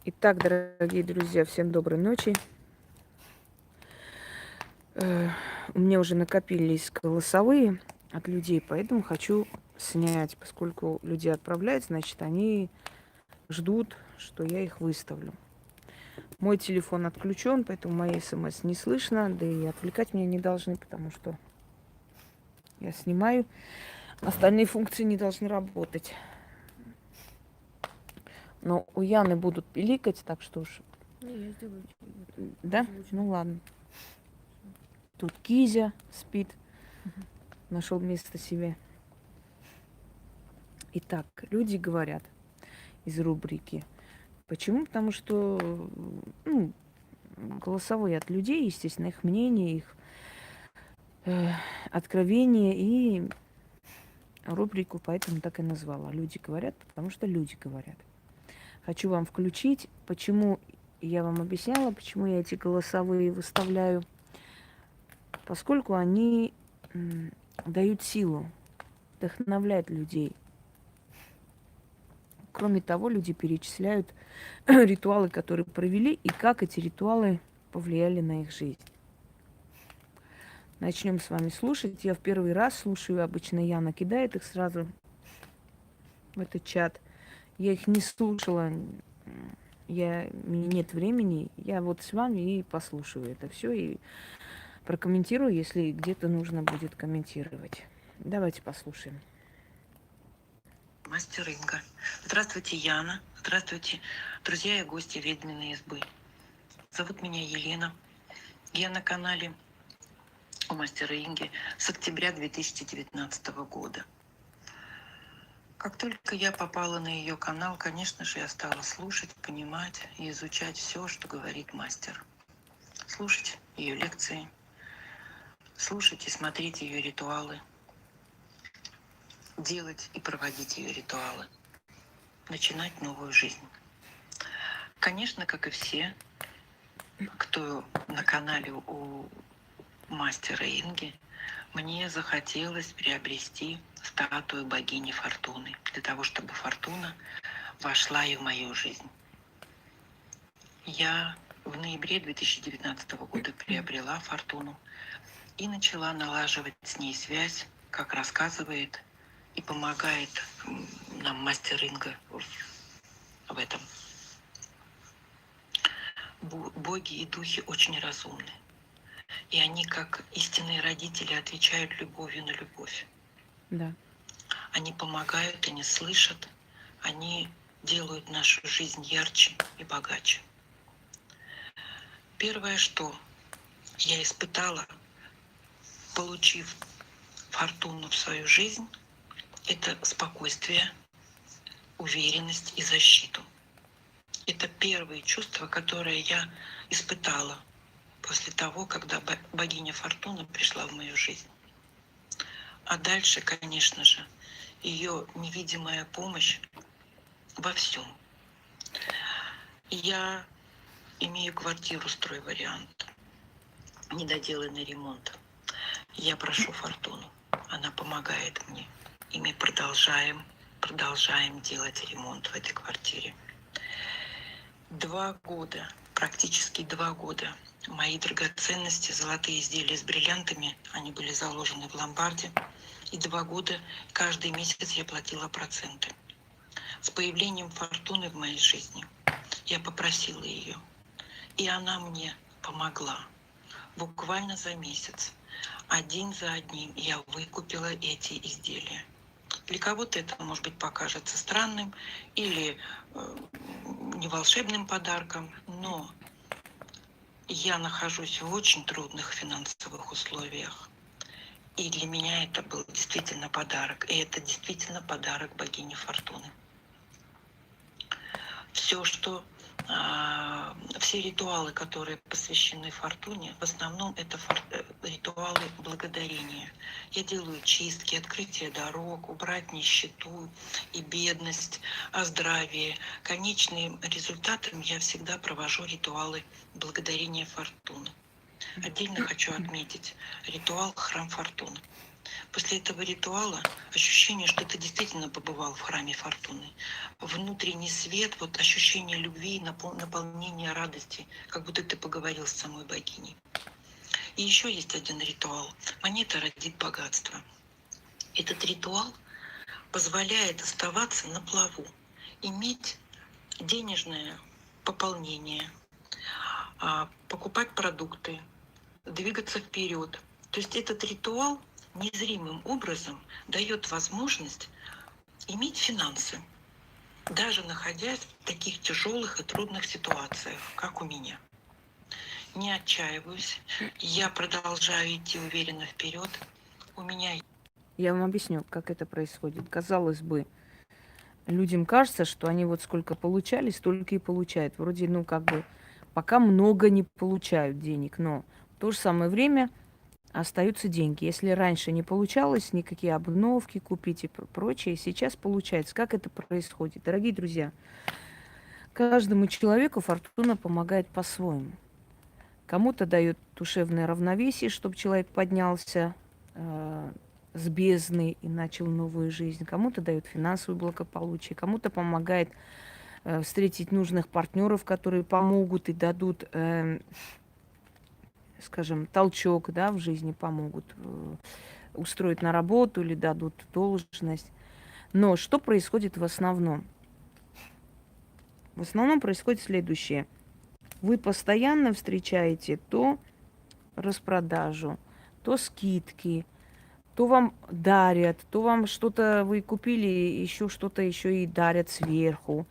Итак, дорогие друзья, всем доброй ночи. У меня уже накопились голосовые от людей, поэтому хочу снять. Поскольку люди отправляют, значит, они ждут, что я их выставлю. Мой телефон отключен, поэтому мои смс не слышно, да и отвлекать меня не должны, потому что я снимаю. Остальные функции не должны работать. Но у Яны будут пиликать, так что уж... Не, я сделаю. Да? Ну ладно. Тут Кизя спит, нашел место себе. Итак, люди говорят из рубрики. Почему? Потому что ну, голосовые от людей, естественно, их мнение, их откровение, и рубрику поэтому так и назвала. Люди говорят, потому что люди говорят. Хочу вам включить, почему я вам объясняла, почему я эти голосовые выставляю. Поскольку они дают силу, вдохновляют людей. Кроме того, люди перечисляют ритуалы, которые провели, и как эти ритуалы повлияли на их жизнь. Начнем с вами слушать. Я в первый раз слушаю, обычно Яна кидает их сразу в этот чат. Я их не слушала, мне нет времени. Я вот с вами и послушаю это все и прокомментирую, если где-то нужно будет комментировать. Давайте послушаем. Мастер Инга. Здравствуйте, Яна. Здравствуйте, друзья и гости ведьминой избы. Зовут меня Елена. Я на канале у мастера Инги с октября 2019 года. Как только я попала на ее канал, конечно же, я стала слушать, понимать и изучать все, что говорит мастер. Слушать ее лекции, слушать и смотреть ее ритуалы, делать и проводить ее ритуалы, начинать новую жизнь. Конечно, как и все, кто на канале у мастера Инги, мне захотелось приобрести статую богини Фортуны, для того, чтобы Фортуна вошла и в мою жизнь. Я в ноябре 2019 года приобрела Фортуну и начала налаживать с ней связь, как рассказывает и помогает нам мастер Инга в этом. Боги и духи очень разумны. И они, как истинные родители, отвечают любовью на любовь. Да. Они помогают, они слышат, они делают нашу жизнь ярче и богаче. Первое, что я испытала, получив Фортуну в свою жизнь, это спокойствие, уверенность и защиту. Это первые чувства, которые я испытала после того, когда богиня Фортуна пришла в мою жизнь. А дальше, конечно же, ее невидимая помощь во всем. Я имею квартиру стройвариант, недоделанный ремонт. Я прошу Фортуну, она помогает мне. И мы продолжаем делать ремонт в этой квартире. 2 года, практически 2 года, мои драгоценности, золотые изделия с бриллиантами, они были заложены в ломбарде. И 2 года каждый месяц я платила проценты. С появлением Фортуны в моей жизни я попросила ее, и она мне помогла. Буквально за месяц, один за одним, я выкупила эти изделия. Для кого-то это, может быть, покажется странным или не волшебным подарком, но я нахожусь в очень трудных финансовых условиях. И для меня это был действительно подарок. И это действительно подарок богини Фортуны. Все ритуалы, которые посвящены Фортуне, в основном это ритуалы благодарения. Я делаю чистки, открытие дорог, убрать нищету и бедность, о здравии. Конечным результатом я всегда провожу ритуалы благодарения Фортуны. Отдельно хочу отметить ритуал «Храм Фортуны». После этого ритуала ощущение, что ты действительно побывал в храме Фортуны. Внутренний свет, вот ощущение любви, наполнение радости, как будто ты поговорил с самой богиней. И еще есть один ритуал. Монета родит богатство. Этот ритуал позволяет оставаться на плаву, иметь денежное пополнение, покупать продукты, двигаться вперед. То есть этот ритуал незримым образом дает возможность иметь финансы, даже находясь в таких тяжелых и трудных ситуациях, как у меня. Не отчаиваюсь, я продолжаю идти уверенно вперед. У меня... Я вам объясню, как это происходит. Казалось бы, людям кажется, что они вот сколько получали, столько и получают. Вроде, ну, как бы, пока много не получают денег, но в то же самое время остаются деньги. Если раньше не получалось никакие обновки купить и прочее, сейчас получается. Как это происходит? Дорогие друзья, каждому человеку фортуна помогает по-своему. Кому-то дает душевное равновесие, чтобы человек поднялся с бездны и начал новую жизнь. Кому-то дает финансовое благополучие, кому-то помогает встретить нужных партнеров, которые помогут и дадут, скажем, толчок, да, в жизни, помогут устроить на работу или дадут должность. Но что происходит в основном? В основном происходит следующее. Вы постоянно встречаете то распродажу, то скидки, то вам дарят, то вам что-то вы купили, еще что-то еще и дарят сверху.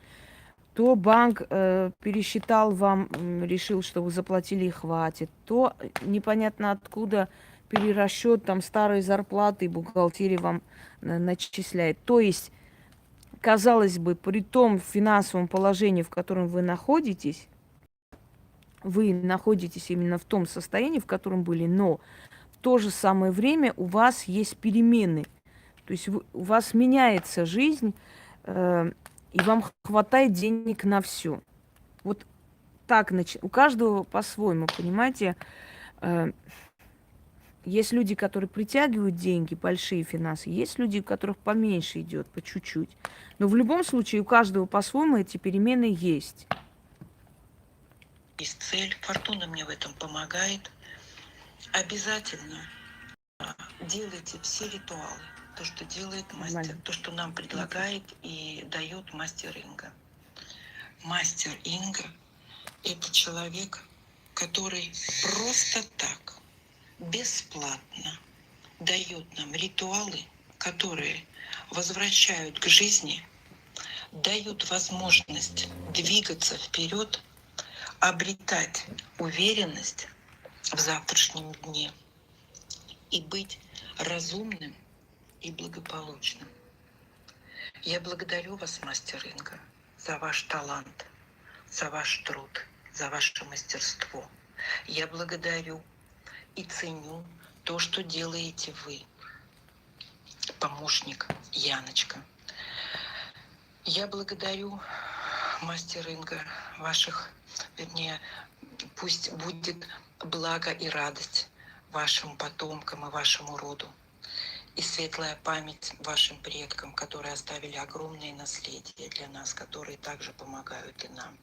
То банк пересчитал вам, решил, что вы заплатили и хватит. То непонятно откуда перерасчет там старой зарплаты и бухгалтерия вам начисляет. То есть, казалось бы, при том финансовом положении, в котором вы находитесь именно в том состоянии, в котором были, но в то же самое время у вас есть перемены. То есть у вас меняется жизнь, и вам хватает денег на все. Вот так у каждого по-своему, понимаете? Есть люди, которые притягивают деньги, большие финансы, есть люди, у которых поменьше идет, по чуть-чуть. Но в любом случае у каждого по-своему эти перемены есть. Есть цель, фортуна мне в этом помогает. Обязательно делайте все ритуалы, то, что делает мастер, то, что нам предлагает и дает мастер Инга. Мастер Инга – это человек, который просто так, бесплатно дает нам ритуалы, которые возвращают к жизни, дают возможность двигаться вперед, обретать уверенность в завтрашнем дне и быть разумным и благополучным. Я благодарю вас, мастер Инга, за ваш талант, за ваш труд, за ваше мастерство. Я благодарю и ценю то, что делаете вы, помощник Яночка. Я благодарю, мастер Инга, ваших, вернее, пусть будет благо и радость вашим потомкам и вашему роду. И светлая память вашим предкам, которые оставили огромное наследие для нас, которые также помогают и нам.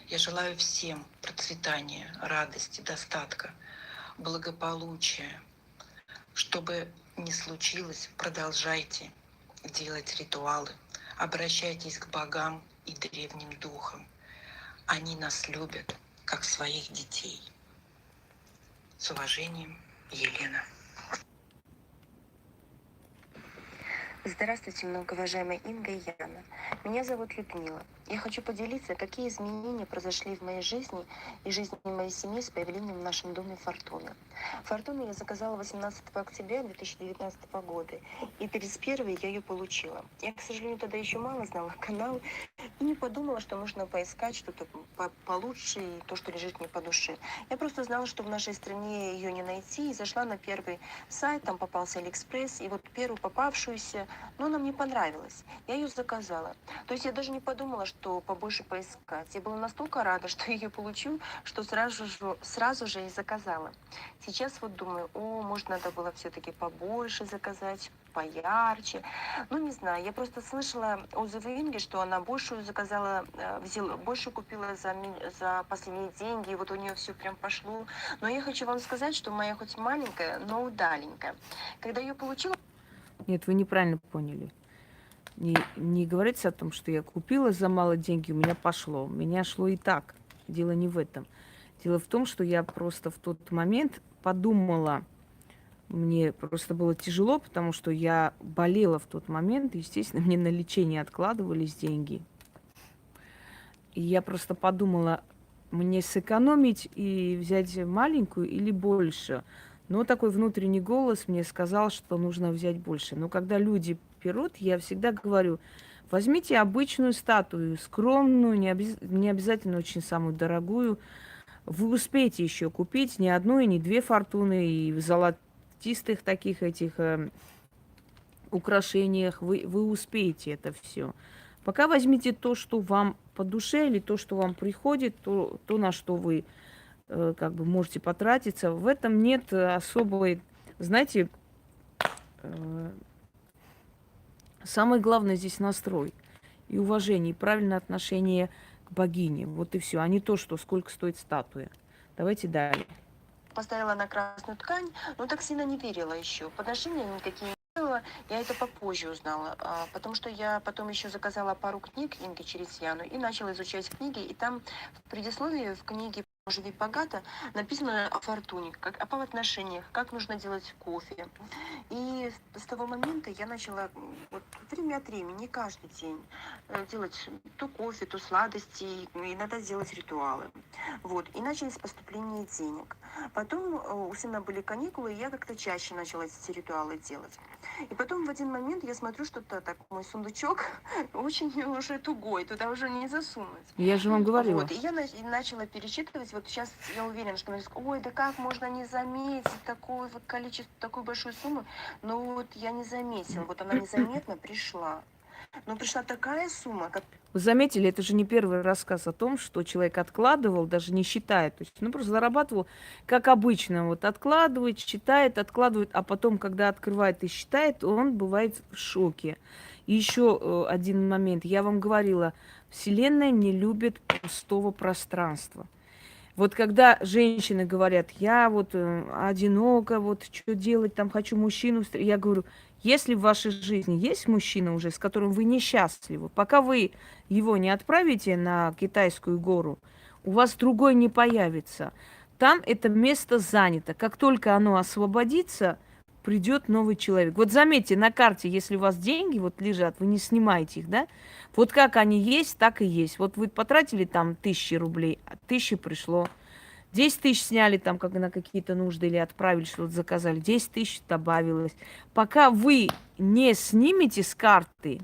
Я желаю всем процветания, радости, достатка, благополучия. Чтобы не случилось, продолжайте делать ритуалы, обращайтесь к богам и древним духам. Они нас любят, как своих детей. С уважением, Елена. Здравствуйте, многоуважаемая Инга и Яна. Меня зовут Людмила. Я хочу поделиться, какие изменения произошли в моей жизни и жизни моей семьи с появлением в нашем доме Фортуны. Фортуну я заказала 18 октября 2019 года, и 31 я ее получила. Я, к сожалению, тогда еще мало знала канал, И не подумала, что нужно поискать что-то получше и то, что лежит мне по душе. Я просто знала, что в нашей стране ее не найти, и зашла на первый сайт, там попался Алиэкспресс, и вот первую попавшуюся, но она мне понравилась. Я ее заказала. То есть я даже не подумала, что побольше поискать. Я была настолько рада, что ее получу, что сразу же и заказала. Сейчас вот думаю, может, надо было все-таки побольше заказать, поярче. Ну, не знаю, я просто слышала отзывы Инги, что она большую заказала, больше купила за последние деньги, и вот у нее все прям пошло. Но я хочу вам сказать, что моя хоть маленькая, но удаленькая. Когда ее получила... Нет, вы неправильно поняли. Не говорится о том, что я купила за мало деньги, у меня пошло. У меня шло и так. Дело не в этом. Дело в том, что я просто в тот момент подумала, мне просто было тяжело, потому что я болела в тот момент. Естественно, мне на лечение откладывались деньги. И я просто подумала, мне сэкономить и взять маленькую или больше. Но такой внутренний голос мне сказал, что нужно взять больше. Но когда люди берут, я всегда говорю, возьмите обычную статую, скромную, не обязательно очень самую дорогую. Вы успеете еще купить не одну и не две фортуны, и в золотистых таких этих украшениях. Вы успеете это все. Пока возьмите то, что вам по душе, или то, что вам приходит, то на что вы как бы можете потратиться. В этом нет особой, знаете, самое главное здесь настрой и уважение, и правильное отношение к богине. Вот и все, а не то, что сколько стоит статуя. Давайте далее. Поставила на красную ткань, но так сильно не верила еще. Подношения никакие не делала, я это попозже узнала, потому что я потом еще заказала пару книг Инги через Яну и начала изучать книги, и там в предисловии в книге «Живи богато» написано о фортуне, об отношениях, как нужно делать кофе. И с того момента я начала вот, время от времени, каждый день, делать то кофе, то сладости, иногда сделать ритуалы. Вот. И начались поступления денег. Потом у сына были каникулы, и я как-то чаще начала эти ритуалы делать. И потом в один момент я смотрю, что-то так, мой сундучок очень уже тугой, туда уже не засунуть. Я же вам говорила. Вот, и я начала пересчитывать, вот сейчас я уверена, что ой, да как можно не заметить такое вот количество, такую большую сумму, но вот я не заметила, вот она незаметно пришла. Но пришла такая сумма, как... Вы заметили, это же не первый рассказ о том, что человек откладывал, даже не считает. То есть, просто зарабатывал, как обычно, вот откладывает, считает, откладывает, а потом, когда открывает и считает, он бывает в шоке. И еще один момент. Я вам говорила, Вселенная не любит пустого пространства. Вот когда женщины говорят, я вот одинока, вот что делать, там хочу мужчину, я говорю, если в вашей жизни есть мужчина уже, с которым вы несчастливы, пока вы его не отправите на Китайскую гору, у вас другой не появится. Там это место занято. Как только оно освободится, придет новый человек. Вот заметьте, на карте, если у вас деньги вот лежат, вы не снимаете их, да? Вот как они есть, так и есть. Вот вы потратили там 1000 рублей, а 1000 пришло. 10 тысяч сняли там как на какие-то нужды или отправили, что-то заказали. 10 тысяч добавилось. Пока вы не снимете с карты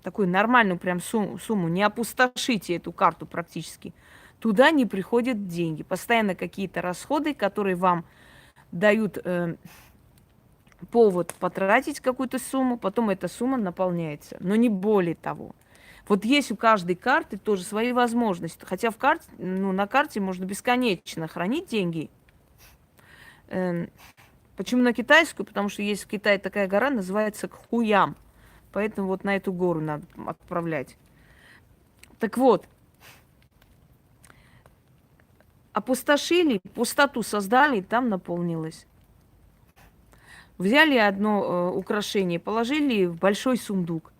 такую нормальную прям сумму, не опустошите эту карту практически, туда не приходят деньги. Постоянно какие-то расходы, которые вам дают повод потратить какую-то сумму, потом эта сумма наполняется. Но не более того. Вот есть у каждой карты тоже свои возможности. Хотя на карте можно бесконечно хранить деньги. Почему на китайскую? Потому что есть в Китае такая гора, называется Кхуям. Поэтому вот на эту гору надо отправлять. Так вот, опустошили, пустоту создали, и там наполнилось. Взяли одно украшение, положили в большой сундук.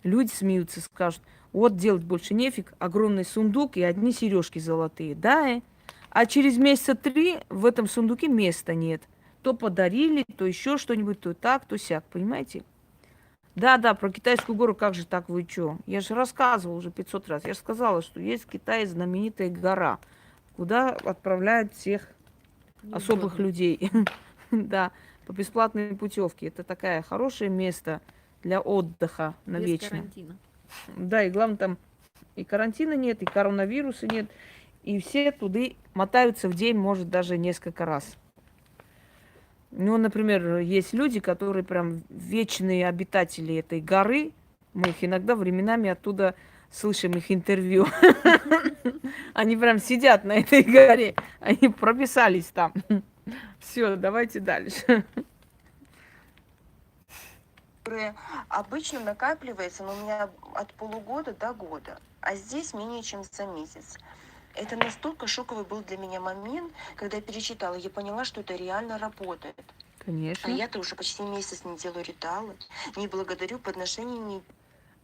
Люди смеются, скажут, вот делать больше нефиг, огромный сундук и одни сережки золотые. Да, а через месяца 3 в этом сундуке места нет. То подарили, то еще что-нибудь, то так, то сяк, понимаете? Да, про Китайскую гору, как же так, вы что? Я же рассказывала уже 500 раз. Я же сказала, что есть в Китае знаменитая гора, куда отправляют всех особых людей. Да, по бесплатной путевке. Это такое хорошее место для отдыха навечно. Без карантина. Да, и главное, там И карантина нет, и коронавируса нет. И все туда мотаются в день, может, даже несколько раз. Ну, например, есть люди, которые прям вечные обитатели этой горы. Мы их иногда временами оттуда слышим их интервью. Они прям сидят на этой горе. Они прописались там. Все, давайте дальше. Которые обычно накапливается, но у меня от полугода до года, а здесь менее чем за месяц. Это настолько шоковый был для меня момент, когда я перечитала, я поняла, что это реально работает. А Конечно. я-то уже почти месяц не делаю ритуалы, не благодарю, подношений не...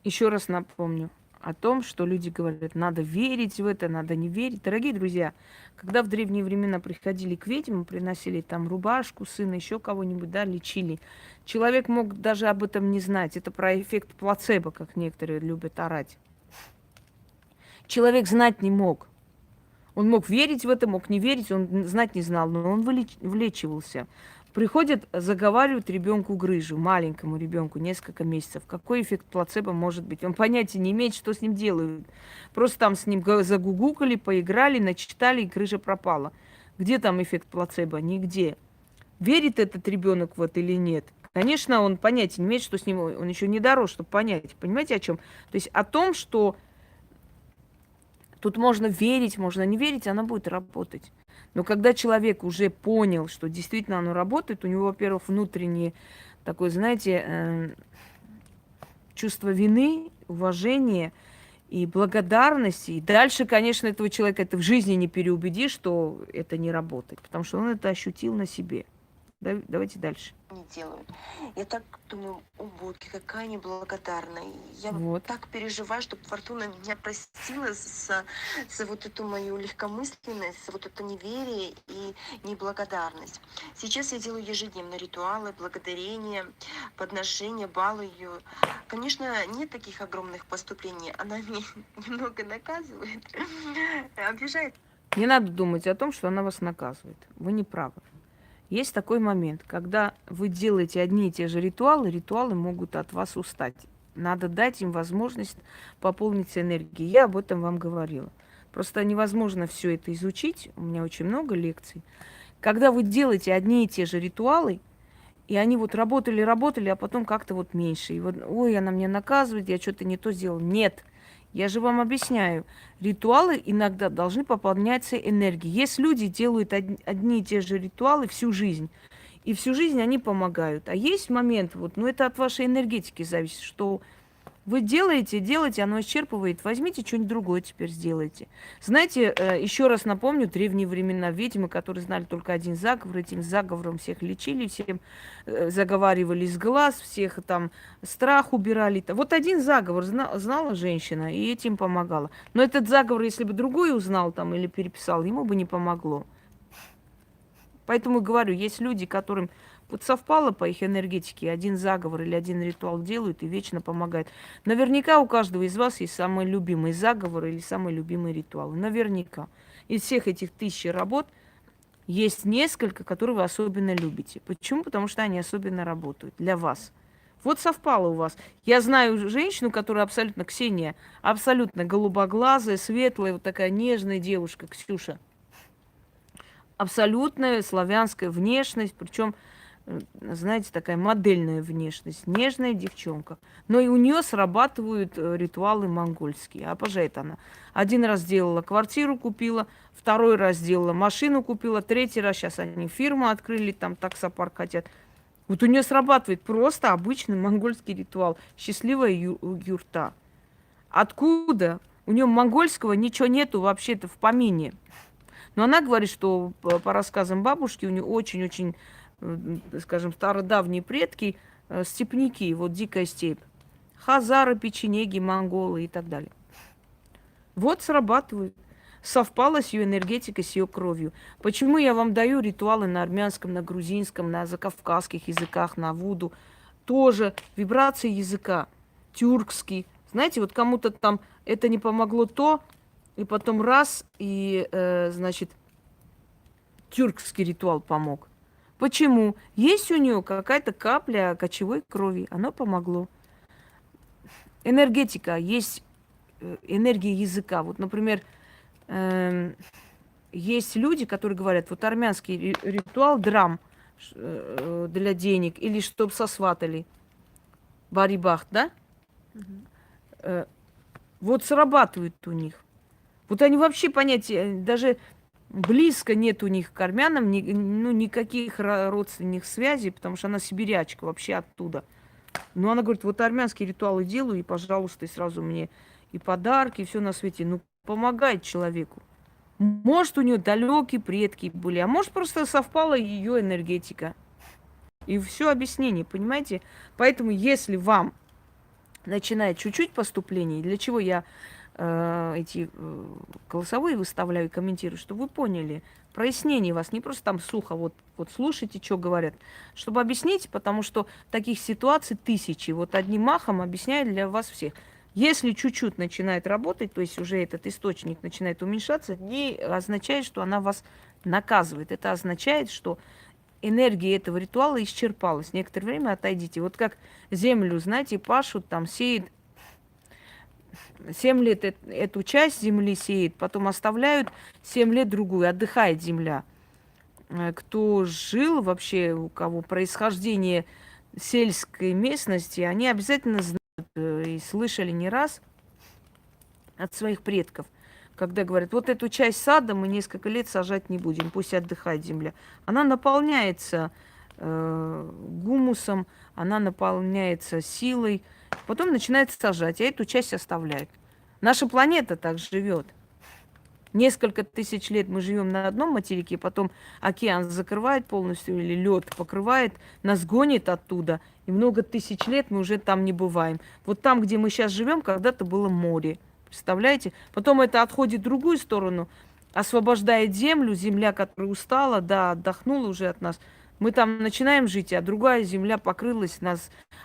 Еще раз напомню о том, что люди говорят, надо верить в это, надо не верить. Дорогие друзья, когда в древние времена приходили к ведьмам, приносили там рубашку сына, еще кого-нибудь, да, лечили, человек мог даже об этом не знать. Это про эффект плацебо, как некоторые любят орать. Человек знать не мог. Он мог верить в это, мог не верить, он знать не знал, но он вылечивался. Приходят, заговаривают ребенку грыжу, маленькому ребенку, несколько месяцев. Какой эффект плацебо может быть? Он понятия не имеет, что с ним делают. Просто там с ним загугукали, поиграли, начитали, и грыжа пропала. Где там эффект плацебо? Нигде. Верит этот ребенок в это или нет? Конечно, он понятия не имеет, что с ним, он еще не дорос, чтобы понять. Понимаете, о чем? То есть о том, что тут можно верить, можно не верить, она будет работать. Но когда человек уже понял, что действительно оно работает, у него, во-первых, внутреннее такое, знаете, чувство вины, уважения и благодарности. И дальше, конечно, этого человека это в жизни не переубедишь, что это не работает, потому что он это ощутил на себе. Давайте дальше. не делают. Я так думаю, о боги, какая неблагодарная. Я Вот. так переживаю, чтобы Фортуна меня простила за вот эту мою легкомысленность, за вот это неверие и неблагодарность. Сейчас я делаю ежедневно ритуалы, благодарения, подношения, балую ее. Конечно, нет таких огромных поступлений. Она меня немного наказывает, обижает. Не надо думать о том, что она вас наказывает. Вы не правы. Есть такой момент, когда вы делаете одни и те же ритуалы, ритуалы могут от вас устать. Надо дать им возможность пополниться энергией. Я об этом вам говорила. Просто невозможно все это изучить. У меня очень много лекций. Когда вы делаете одни и те же ритуалы, и они вот работали, а потом как-то вот меньше. И вот, ой, она меня наказывает, я что-то не то сделал. Нет. Я же вам объясняю, ритуалы иногда должны пополняться энергией. Есть люди, делают одни и те же ритуалы всю жизнь, и всю жизнь они помогают. А есть момент, вот, ну это от вашей энергетики зависит, что вы делаете, оно исчерпывает. Возьмите что-нибудь другое теперь сделайте. Знаете, еще раз напомню, древние времена ведьмы, которые знали только один заговор, этим заговором всех лечили, всем заговаривали с глаз, всех там страх убирали. Вот один заговор знала женщина, и этим помогала. Но этот заговор, если бы другой узнал там или переписал, ему бы не помогло. Поэтому говорю, есть люди, которым вот совпало по их энергетике, один заговор или один ритуал делают и вечно помогает. Наверняка у каждого из вас есть самый любимый заговор или самый любимый ритуал. Наверняка. Из всех этих 1000 работ есть несколько, которые вы особенно любите. Почему? Потому что они особенно работают для вас. Вот совпало у вас. Я знаю женщину, которая абсолютно, Ксения, абсолютно голубоглазая, светлая, вот такая нежная девушка, Ксюша. Абсолютная славянская внешность, причем, знаете, такая модельная внешность, нежная девчонка. Но и у нее срабатывают ритуалы монгольские. Обожает она. Один раз сделала квартиру, купила, второй раз сделала машину, купила, третий раз сейчас они фирму открыли, там таксопарк хотят. Вот у нее срабатывает просто обычный монгольский ритуал. Счастливая юрта. Откуда? У нее монгольского ничего нету вообще-то в помине. Но она говорит, что по рассказам бабушки у нее очень-очень, скажем, стародавние предки, степняки, вот дикая степь. Хазары, печенеги, монголы и так далее. Вот срабатывают. Совпало с ее энергетикой, с ее кровью. Почему я вам даю ритуалы на армянском, на грузинском, на закавказских языках, на вуду? Тоже вибрации языка. Тюркский. Знаете, вот кому-то там это не помогло то, и потом раз, и, значит, тюркский ритуал помог. Почему? Есть у нее какая-то капля кочевой крови. Оно помогло. Энергетика. Есть энергия языка. Вот, например, есть люди, которые говорят, вот армянский ритуал драм для денег или чтобы сосватали. Барибах, да? Вот срабатывает у них. Вот они вообще понятия, даже близко нет у них к армянам, ну, никаких родственных связей, потому что она сибирячка вообще оттуда. Но она говорит, вот армянские ритуалы делаю, и, пожалуйста, и сразу мне и подарки, и все на свете. Ну, помогает человеку. Может, у нее далекие предки были, а может, просто совпала ее энергетика. И все объяснение, понимаете? Поэтому, если вам начинает чуть-чуть поступлений, для чего я эти голосовые выставляю и комментирую, чтобы вы поняли, прояснение вас, не просто там сухо, вот слушайте, что говорят, чтобы объяснить, потому что таких ситуаций тысячи, вот одним махом объясняю для вас всех. Если чуть-чуть начинает работать, то есть уже этот источник начинает уменьшаться, не означает, что она вас наказывает. Это означает, что энергия этого ритуала исчерпалась. Некоторое время отойдите. Вот как землю, знаете, пашут, там сеет 7 лет эту часть земли сеет, потом оставляют 7 лет другую, отдыхает земля. Кто жил вообще, у кого происхождение сельской местности, они обязательно знают и слышали не раз от своих предков, когда говорят, вот эту часть сада мы несколько лет сажать не будем, пусть отдыхает земля. Она наполняется гумусом, она наполняется силой, потом начинает сажать, а эту часть оставляют. Наша планета так живет. Несколько тысяч лет мы живем на одном материке, потом океан закрывает полностью или лед покрывает, нас гонит оттуда, и много тысяч лет мы уже там не бываем. Вот там, где мы сейчас живем, когда-то было море. Представляете? Потом это отходит в другую сторону, освобождает землю, земля, которая устала, да, отдохнула уже от нас. Мы там начинаем жить, а другая земля покрылась,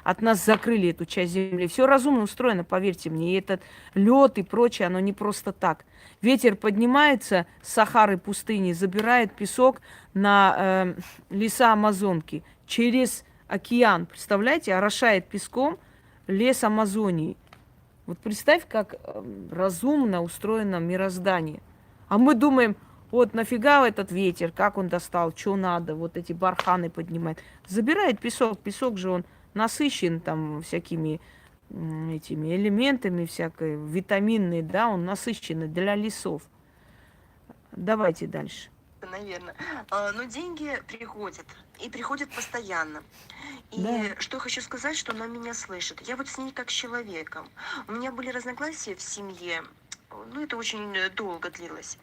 от нас закрыли эту часть земли. Все разумно устроено, поверьте мне. И этот лед и прочее, оно не просто так. Ветер поднимается с Сахары пустыни, забирает песок на леса Амазонки через океан. Представляете, орошает песком лес Амазонии. Вот представь, как разумно устроено мироздание. А мы думаем, вот нафига этот ветер, как он достал, что надо, вот эти барханы поднимает. Забирает песок, песок же он насыщен там всякими этими элементами, всякой витаминной, да, он насыщенный для лесов. Давайте дальше. Наверное. Но деньги приходят. И приходят постоянно. И Да. что хочу сказать, что она меня слышит. Я вот с ней как с человеком. У меня были разногласия в семье. Ну, это очень долго длилось.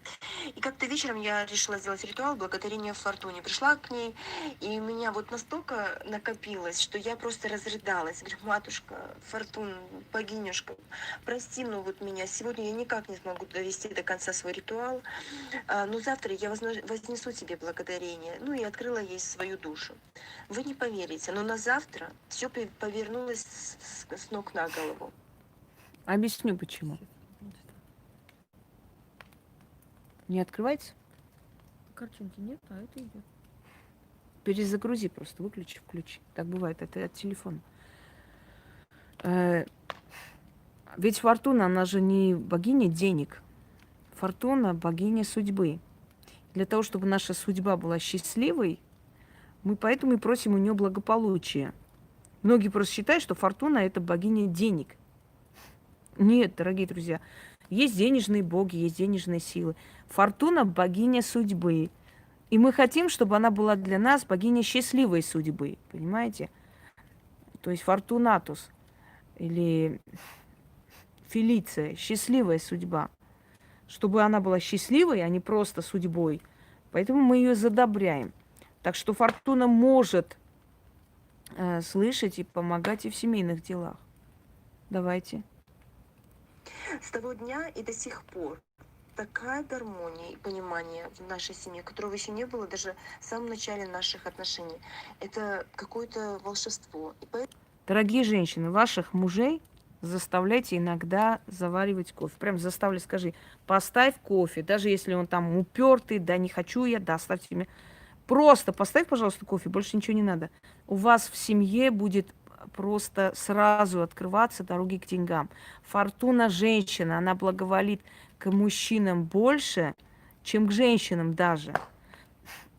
И как-то вечером я решила сделать ритуал благодарения Фортуне. Пришла к ней, и у меня вот настолько накопилось, что я просто разрыдалась. Говорю, матушка, Фортун, богинюшка, прости, ну вот меня. Сегодня я никак не смогу довести до конца свой ритуал. Но завтра я вознесу тебе благодарение. Ну и открыла ей свою душу. Вы не поверите, но на завтра все повернулось с ног на голову. Объясню, почему. Не открывается? Картинки нет, а это идет. Перезагрузи просто, выключи, включи. Так бывает, это от телефона. Ведь Фортуна, она же не богиня денег. Фортуна – богиня судьбы. Для того, чтобы наша судьба была счастливой, мы поэтому и просим у нее благополучия. Многие просто считают, что Фортуна – это богиня денег. Нет, дорогие друзья, есть денежные боги, есть денежные силы. Фортуна – богиня судьбы. И мы хотим, чтобы она была для нас богиней счастливой судьбы. Понимаете? То есть Фортунатус или Фелиция – счастливая судьба. Чтобы она была счастливой, а не просто судьбой. Поэтому мы ее задобряем. Так что Фортуна может слышать и помогать и в семейных делах. Давайте. С того дня и до сих пор такая гармония и понимание в нашей семье, которого еще не было даже в самом начале наших отношений. Это какое-то волшебство. И поэтому... Дорогие женщины, ваших мужей заставляйте иногда заваривать кофе. Прям заставляй, скажи, поставь кофе, даже если он там упертый, да не хочу я, да оставьте мне. Просто поставь, пожалуйста, кофе, больше ничего не надо. У вас в семье будет просто сразу открываться дороги к деньгам. Фортуна женщина, она благоволит к мужчинам больше, чем к женщинам даже.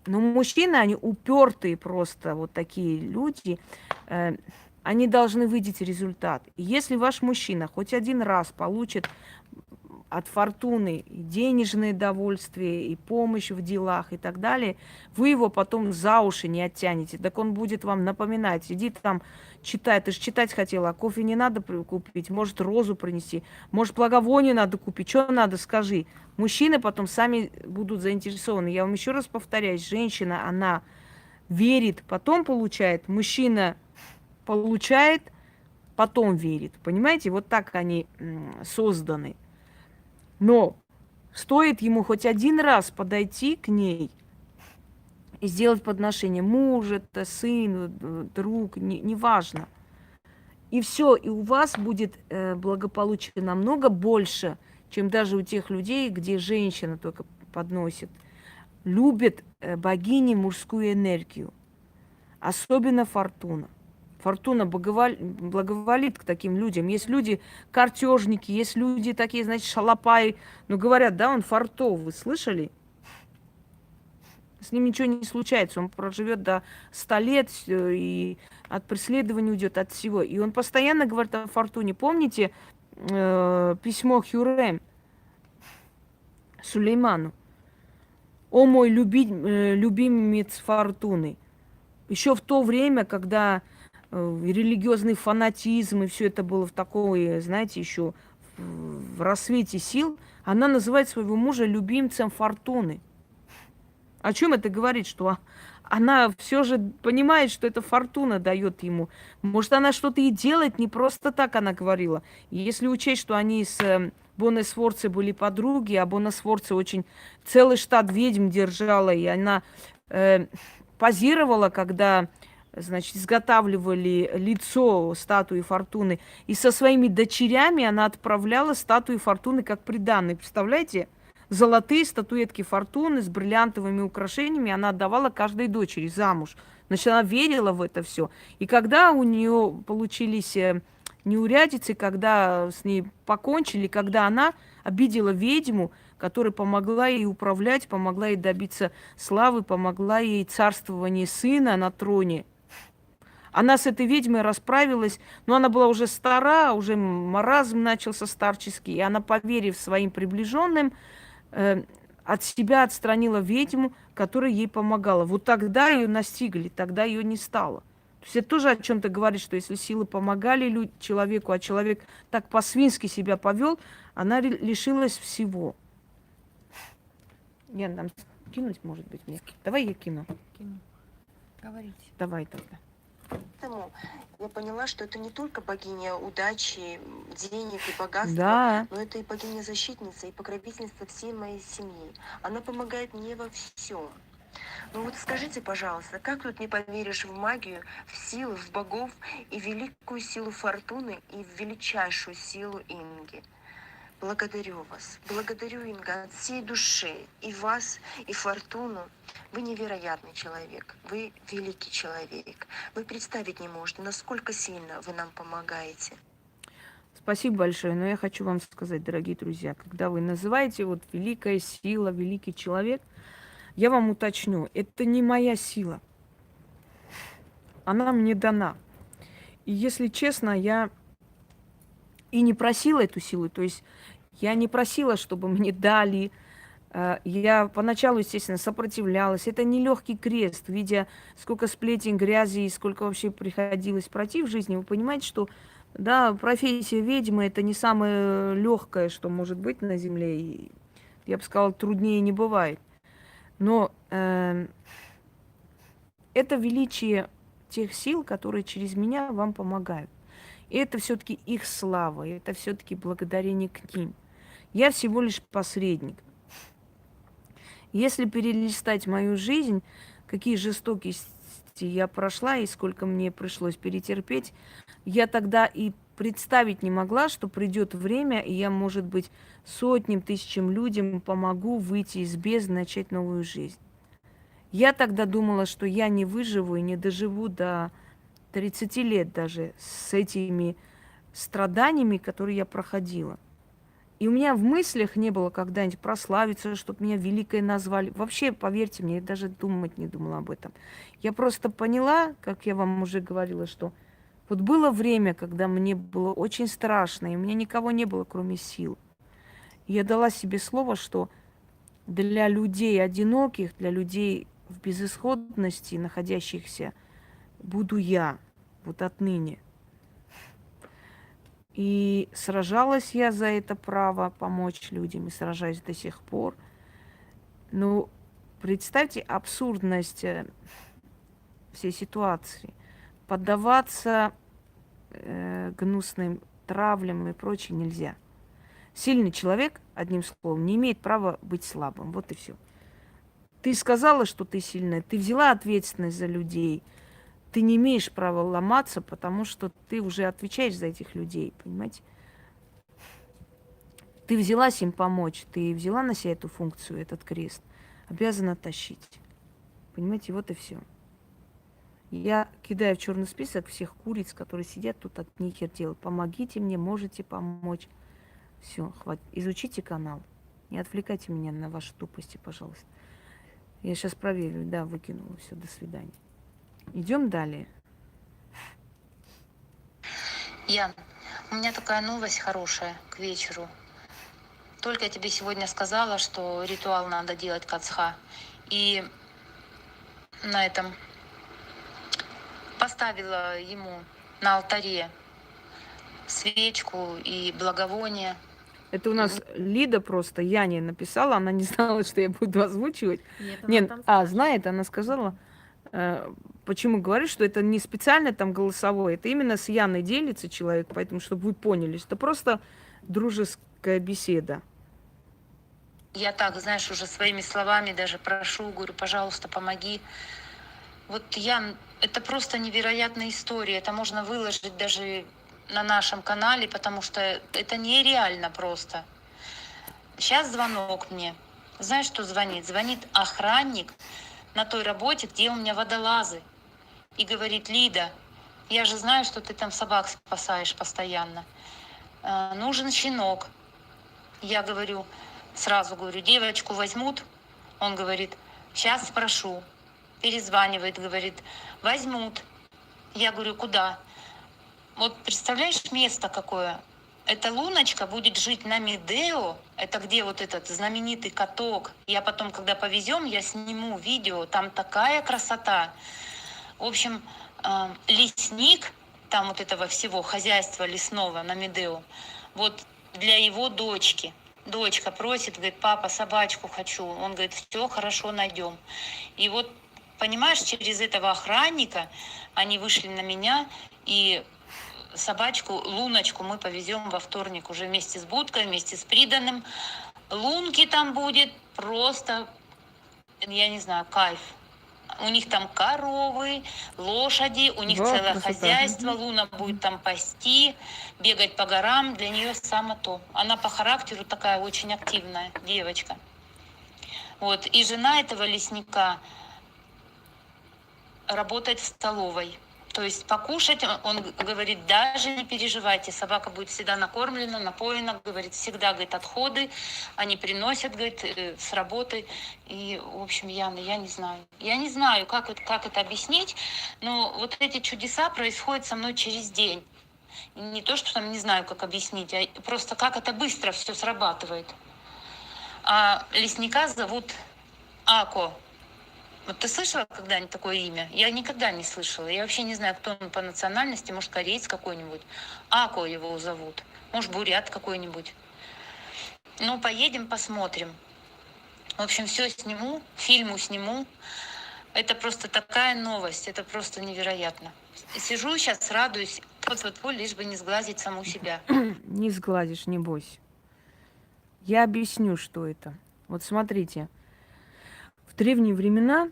Но мужчины, они упертые просто, вот такие люди, они должны видеть результат. И если ваш мужчина хоть один раз получит от фортуны и денежное довольствие, и помощь в делах и так далее, вы его потом за уши не оттянете. Так он будет вам напоминать. Иди там, читай. Ты же читать хотела, а кофе не надо купить. Может, розу принести. Может, благовоние надо купить. Что надо, скажи. Мужчины потом сами будут заинтересованы. Я вам еще раз повторяю, женщина, она верит, потом получает. Мужчина получает, потом верит. Понимаете? Вот так они созданы. Но стоит ему хоть один раз подойти к ней и сделать подношение, муж это, сын, друг, неважно. И все, и у вас будет благополучие намного больше, чем даже у тех людей, где женщина только подносит. Любит богини мужскую энергию, особенно фортуна. Фортуна благоволит к таким людям. Есть люди картежники, есть люди такие, значит, шалопаи. Но говорят, да, он фартов, вы слышали? С ним ничего не случается. Он проживет до 100 лет и от преследования уйдет, от всего. И он постоянно говорит о фортуне. Помните письмо Хюррем Сулейману? «О мой любимец фортуны». Еще в то время, когда религиозный фанатизм, и все это было в такой, знаете, еще в рассвете сил, она называет своего мужа любимцем фортуны. О чем это говорит? Что она все же понимает, что это фортуна дает ему. Может, она что-то и делает, не просто так она говорила. И если учесть, что они с Боне Сфорце были подруги, а Бона Сфорце очень целый штат ведьм держала, и она позировала, когда, значит, изготавливали лицо статуи Фортуны. И со своими дочерями она отправляла статуи Фортуны как приданое. Представляете? Золотые статуэтки Фортуны с бриллиантовыми украшениями она отдавала каждой дочери замуж. Значит, она верила в это все. И когда у нее получились неурядицы, когда с ней покончили, когда она обидела ведьму, которая помогла ей управлять, помогла ей добиться славы, помогла ей царствование сына на троне. Она с этой ведьмой расправилась, но она была уже стара, уже маразм начался старческий, и она, поверив своим приближенным, от себя отстранила ведьму, которая ей помогала. Вот тогда ее настигли, тогда ее не стало. То есть это тоже о чем-то говорит, что если силы помогали человеку, а человек так по-свински себя повел, она лишилась всего. Я нам кинуть, может быть, мне? Давай я кину. Кину. Говорите. Давай тогда. Поэтому я поняла, что это не только богиня удачи, денег и богатства, Да. но это и богиня-защитница, и покровительница всей моей семьи. Она помогает мне во всем. Ну вот скажите, пожалуйста, как тут не поверишь в магию, в силы, в богов и великую силу Фортуны и в величайшую силу Инги? Благодарю вас. Благодарю, Инга, от всей души. И вас, и Фортуну. Вы невероятный человек. Вы великий человек. Вы представить не можете, насколько сильно вы нам помогаете. Спасибо большое. Но я хочу вам сказать, дорогие друзья, когда вы называете вот великая сила, великий человек, я вам уточню, это не моя сила. Она мне дана. И если честно, я и не просила эту силу, то есть я не просила, чтобы мне дали. Я поначалу, естественно, сопротивлялась. Это нелегкий крест, видя, сколько сплетен, грязи и сколько вообще приходилось пройти в жизни. Вы понимаете, что да, профессия ведьмы это не самое легкое, что может быть на земле. И, я бы сказала, труднее не бывает. Но это величие тех сил, которые через меня вам помогают. И это все-таки их слава, это все-таки благодарение к ним. Я всего лишь посредник. Если перелистать мою жизнь, какие жестокости я прошла и сколько мне пришлось перетерпеть, я тогда и представить не могла, что придет время, и я, может быть, сотням, тысячам людям помогу выйти из бездны, начать новую жизнь. Я тогда думала, что я не выживу и не доживу до 30 лет даже с этими страданиями, которые я проходила. И у меня в мыслях не было когда-нибудь прославиться, чтобы меня великой назвали. Вообще, поверьте мне, я даже думать не думала об этом. Я просто поняла, как я вам уже говорила, что вот было время, когда мне было очень страшно, и у меня никого не было, кроме сил. И я дала себе слово, что для людей одиноких, для людей в безысходности, находящихся, буду я вот отныне. И сражалась я за это право помочь людям, и сражаюсь до сих пор. Но представьте абсурдность всей ситуации. Поддаваться гнусным травлям и прочее нельзя. Сильный человек, одним словом, не имеет права быть слабым. Вот и все. Ты сказала, что ты сильная, ты взяла ответственность за людей. Ты не имеешь права ломаться, потому что ты уже отвечаешь за этих людей, понимаете? Ты взялась им помочь, ты взяла на себя эту функцию, этот крест, обязана тащить. Понимаете, вот и все. Я кидаю в черный список всех куриц, которые сидят тут от нихер делают. Помогите мне, можете помочь. Все, хватит. Изучите канал. Не отвлекайте меня на ваши тупости, пожалуйста. Я сейчас проверю. Да, выкинула. Все, до свидания. Идем далее. Ян, у меня такая новость хорошая к вечеру. Только я тебе сегодня сказала, что ритуал надо делать кацха. И на этом поставила ему на алтаре свечку и благовоние. Это у нас Лида просто, Яне написала, она не знала, что я буду озвучивать. Нет, знает, она сказала, почему говорю, что это не специально там голосовое, это именно с Яной делится человек, поэтому, чтобы вы поняли, это просто дружеская беседа. Я так, знаешь, уже своими словами даже прошу, говорю, пожалуйста, помоги. Вот, Ян, это просто невероятная история, это можно выложить даже на нашем канале, потому что это нереально просто. Сейчас звонок мне. Знаешь, что звонит? Звонит охранник на той работе, где у меня водолазы. И говорит: Лида, я же знаю, что ты там собак спасаешь постоянно. Нужен щенок. Я говорю, сразу говорю, девочку возьмут? Он говорит, сейчас спрошу. Перезванивает, говорит, возьмут. Я говорю, куда? Вот представляешь, место какое? Эта Луночка будет жить на Медео, это где вот этот знаменитый каток. Я потом, когда повезем, я сниму видео, там такая красота. В общем, лесник, там вот этого всего хозяйства лесного на Медео, вот для его дочки. Дочка просит, говорит, папа, собачку хочу. Он говорит, все, хорошо, найдем. И вот, понимаешь, через этого охранника они вышли на меня, и собачку, Луночку, мы повезем во вторник уже вместе с будкой, вместе с приданым. Лунки там будет просто, я не знаю, кайф. У них там коровы, лошади, у них целое хозяйство. Луна будет там пасти, бегать по горам. Для нее самое то. Она по характеру такая очень активная девочка. Вот. И жена этого лесника работает в столовой. То есть покушать, он говорит, даже не переживайте, собака будет всегда накормлена, напоена, говорит, всегда, говорит, отходы, они приносят, говорит, с работы. И, в общем, Яна, я не знаю. Я не знаю, как это объяснить, но вот эти чудеса происходят со мной через день. И не то, что там не знаю, как объяснить, а просто как это быстро все срабатывает. А лесника зовут Ако. Вот ты слышала когда-нибудь такое имя? Я никогда не слышала. Я вообще не знаю, кто он по национальности. Может, кореец какой-нибудь. Ако его зовут. Может, бурят какой-нибудь. Ну, поедем, посмотрим. В общем, все сниму, фильму сниму. Это просто такая новость. Это просто невероятно. Сижу сейчас, радуюсь. Вот, лишь бы не сглазить саму себя. Не сгладишь, не бойся. Я объясню, что это. Вот смотрите. В древние времена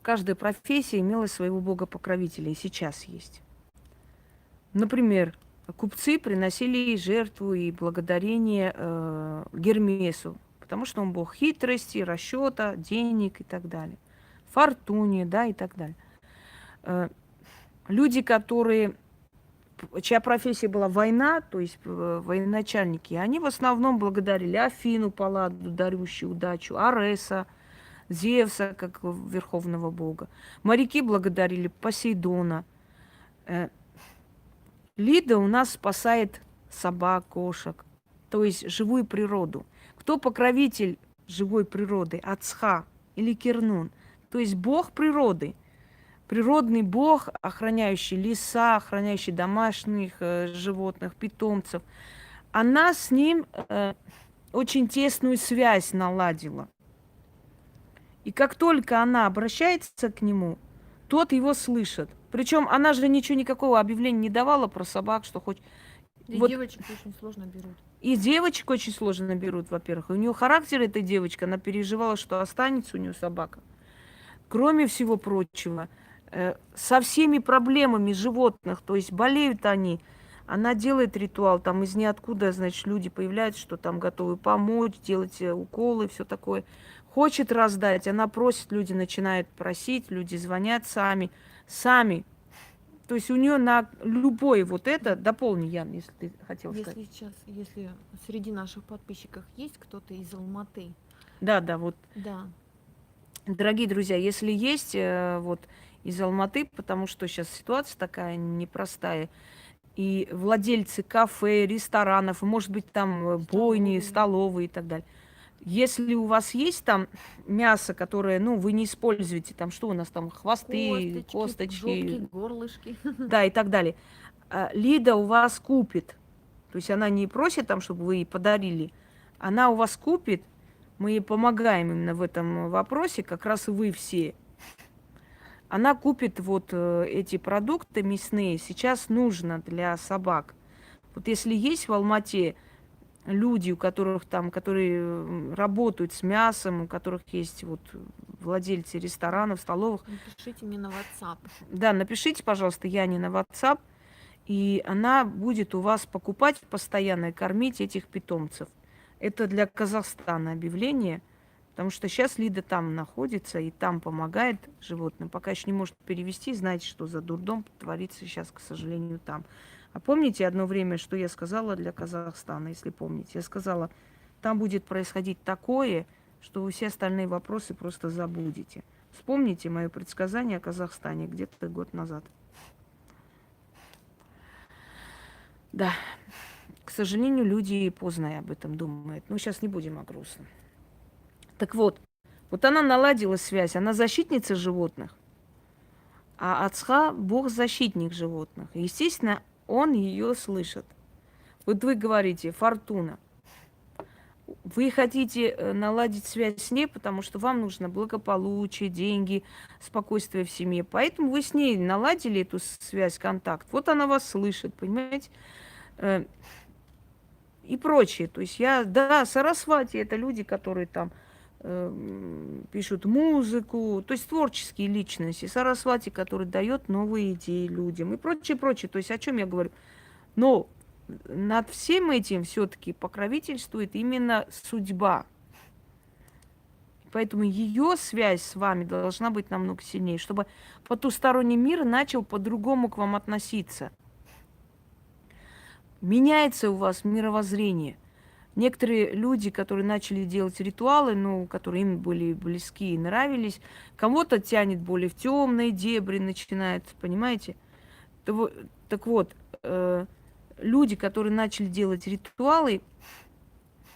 каждая профессия имела своего бога-покровителя, и сейчас есть. Например, купцы приносили жертву и благодарение Гермесу, потому что он бог хитрости, расчета, денег и так далее. Фортуне, да, и так далее. люди, которые, чья профессия была война, то есть военачальники, они в основном благодарили Афину, Палладу, дарющую удачу, Ареса, Зевса, как верховного бога. Моряки благодарили Посейдона. Лида у нас спасает собак, кошек, то есть живую природу. Кто покровитель живой природы? Ацха или Кернун, то есть бог природы. Природный бог, охраняющий леса, охраняющий домашних животных, питомцев. Она с ним очень тесную связь наладила. И как только она обращается к нему, тот его слышит. Причем она же ничего, никакого объявления не давала про собак, что хоть... И Вот. девочек очень сложно берут. И девочек очень сложно берут, во-первых. У нее характер этой девочки, она переживала, что останется у нее собака. Кроме всего прочего, со всеми проблемами животных, то есть болеют они, она делает ритуал, там из ниоткуда, значит, люди появляются, что там готовы помочь, делать уколы, все такое. Хочет раздать, она просит, люди начинают просить, люди звонят сами. То есть у нее на любое вот это, дополни, Ян, если ты хотел сказать. Если среди наших подписчиков есть кто-то из Алматы, Да, вот. да, Дорогие друзья, если есть вот из Алматы, потому что сейчас ситуация такая непростая, и владельцы кафе, ресторанов, может быть, там бойни, столовые и так далее. Если у вас есть там мясо, которое, ну, вы не используете, там что у нас там, хвосты, косточки, жопки, горлышки. да, и так далее, Лида у вас купит. То есть она не просит там, чтобы вы ей подарили, она у вас купит, мы ей помогаем именно в этом вопросе, как раз и вы все. Она купит вот эти продукты мясные, сейчас нужно для собак. Вот если есть в Алмате люди, у которых там, которые работают с мясом, у которых есть вот владельцы ресторанов, столовых. Напишите мне на WhatsApp. Да, напишите, пожалуйста, Яне на WhatsApp, и она будет у вас покупать постоянно и кормить этих питомцев. Это для Казахстана объявление, потому что сейчас Лида там находится и там помогает животным. Пока еще не может перевести, знаете, что за дурдом творится сейчас, к сожалению, там. А помните одно время, что я сказала для Казахстана, если помните? Я сказала, там будет происходить такое, что вы все остальные вопросы просто забудете. Вспомните мое предсказание о Казахстане где-то год назад. Да, к сожалению, люди поздно об этом думают. Но сейчас не будем о грустном. Так вот она наладила связь, она защитница животных, а Ацха – бог-защитник животных. Естественно, он ее слышит. Вот вы говорите, Фортуна. Вы хотите наладить связь с ней, потому что вам нужно благополучие, деньги, спокойствие в семье. Поэтому вы с ней наладили эту связь, контакт. Вот она вас слышит, понимаете? И прочее. То есть Сарасвати – это люди, которые там пишут музыку, то есть творческие личности. Сарасвати, который дает новые идеи людям и прочее. То есть о чем я говорю? Но над всем этим все-таки покровительствует именно судьба. Поэтому ее связь с вами должна быть намного сильнее, чтобы потусторонний мир начал по-другому к вам относиться. Меняется у вас мировоззрение. Некоторые люди, которые начали делать ритуалы, которые им были близки и нравились, кого-то тянет более в темные дебри, начинает, понимаете? Так вот, люди, которые начали делать ритуалы,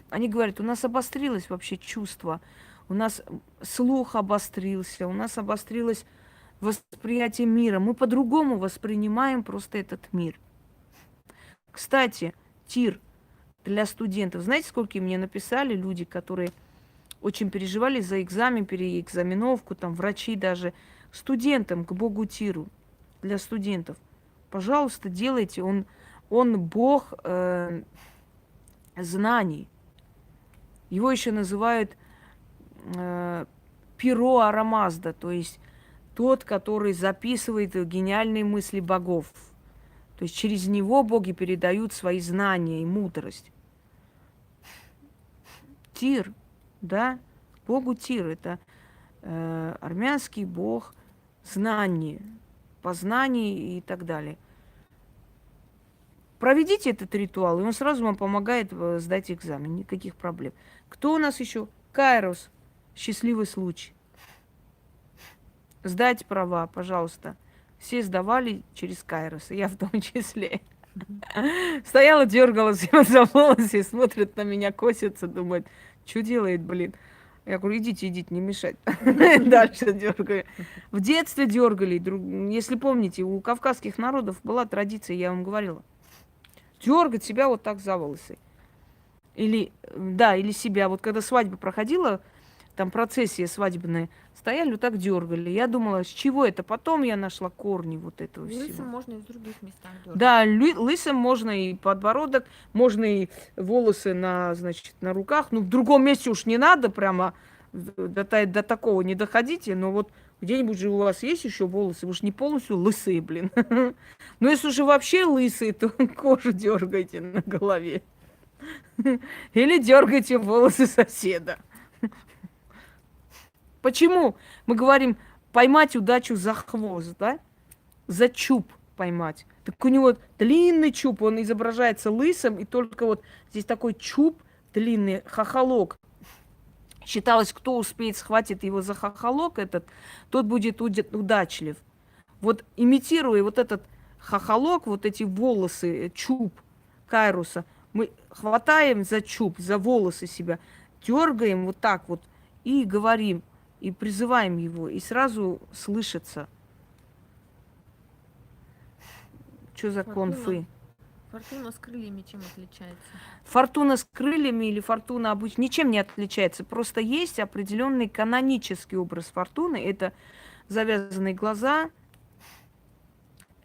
они говорят, у нас обострилось вообще чувство, у нас слух обострился, у нас обострилось восприятие мира. Мы по-другому воспринимаем просто этот мир. Кстати, тир для студентов. Знаете, сколько мне написали люди, которые очень переживали за экзамен, переэкзаменовку, там врачи даже, студентам, к богу Тиру, для студентов. Пожалуйста, делайте. Он бог знаний. Его еще называют Перо Арамазда, то есть тот, который записывает гениальные мысли богов. То есть через него боги передают свои знания и мудрость. Тир, да, богу Тир, это армянский бог знания. познаний и так далее. Проведите этот ритуал, и он сразу вам помогает сдать экзамен. Никаких проблем. Кто у нас еще? Кайрос. Счастливый случай. Сдать права, пожалуйста. Все сдавали через Кайрос, и я в том числе. Стояла, дергалась за волосы, смотрит на меня, косится, думает, что делает, блин. Я говорю, идите, не мешать. Дальше дергаю. В детстве дергали. Если помните, у кавказских народов была традиция, я вам говорила, дергать себя вот так за волосы. Или себя. Вот когда свадьба проходила, там процессия свадебная, стояли, вот так дергали. Я думала, с чего это? Потом я нашла корни вот этого всего. Лысым можно и в других местах дергать. Да, лысым можно и подбородок, можно и волосы на руках. Ну, в другом месте уж не надо прямо, до такого не доходите, но вот где-нибудь же у вас есть еще волосы, вы же не полностью лысые, блин. Но если уже вообще лысые, то кожу дергайте на голове. Или дергайте волосы соседа. Почему мы говорим поймать удачу за хвост, да? За чуб поймать. Так у него длинный чуб, он изображается лысым, и только вот здесь такой чуб длинный, хохолок. Считалось, кто успеет схватит его за хохолок этот, тот будет удачлив. Вот имитируя вот этот хохолок, вот эти волосы, чуб Кайруса, мы хватаем за чуб, за волосы себя, дергаем вот так вот и говорим, и призываем его, и сразу слышится. Что за конфы? Фортуна с крыльями чем отличается? Фортуна с крыльями или фортуна обычно ничем не отличается. Просто есть определенный канонический образ фортуны. Это завязанные глаза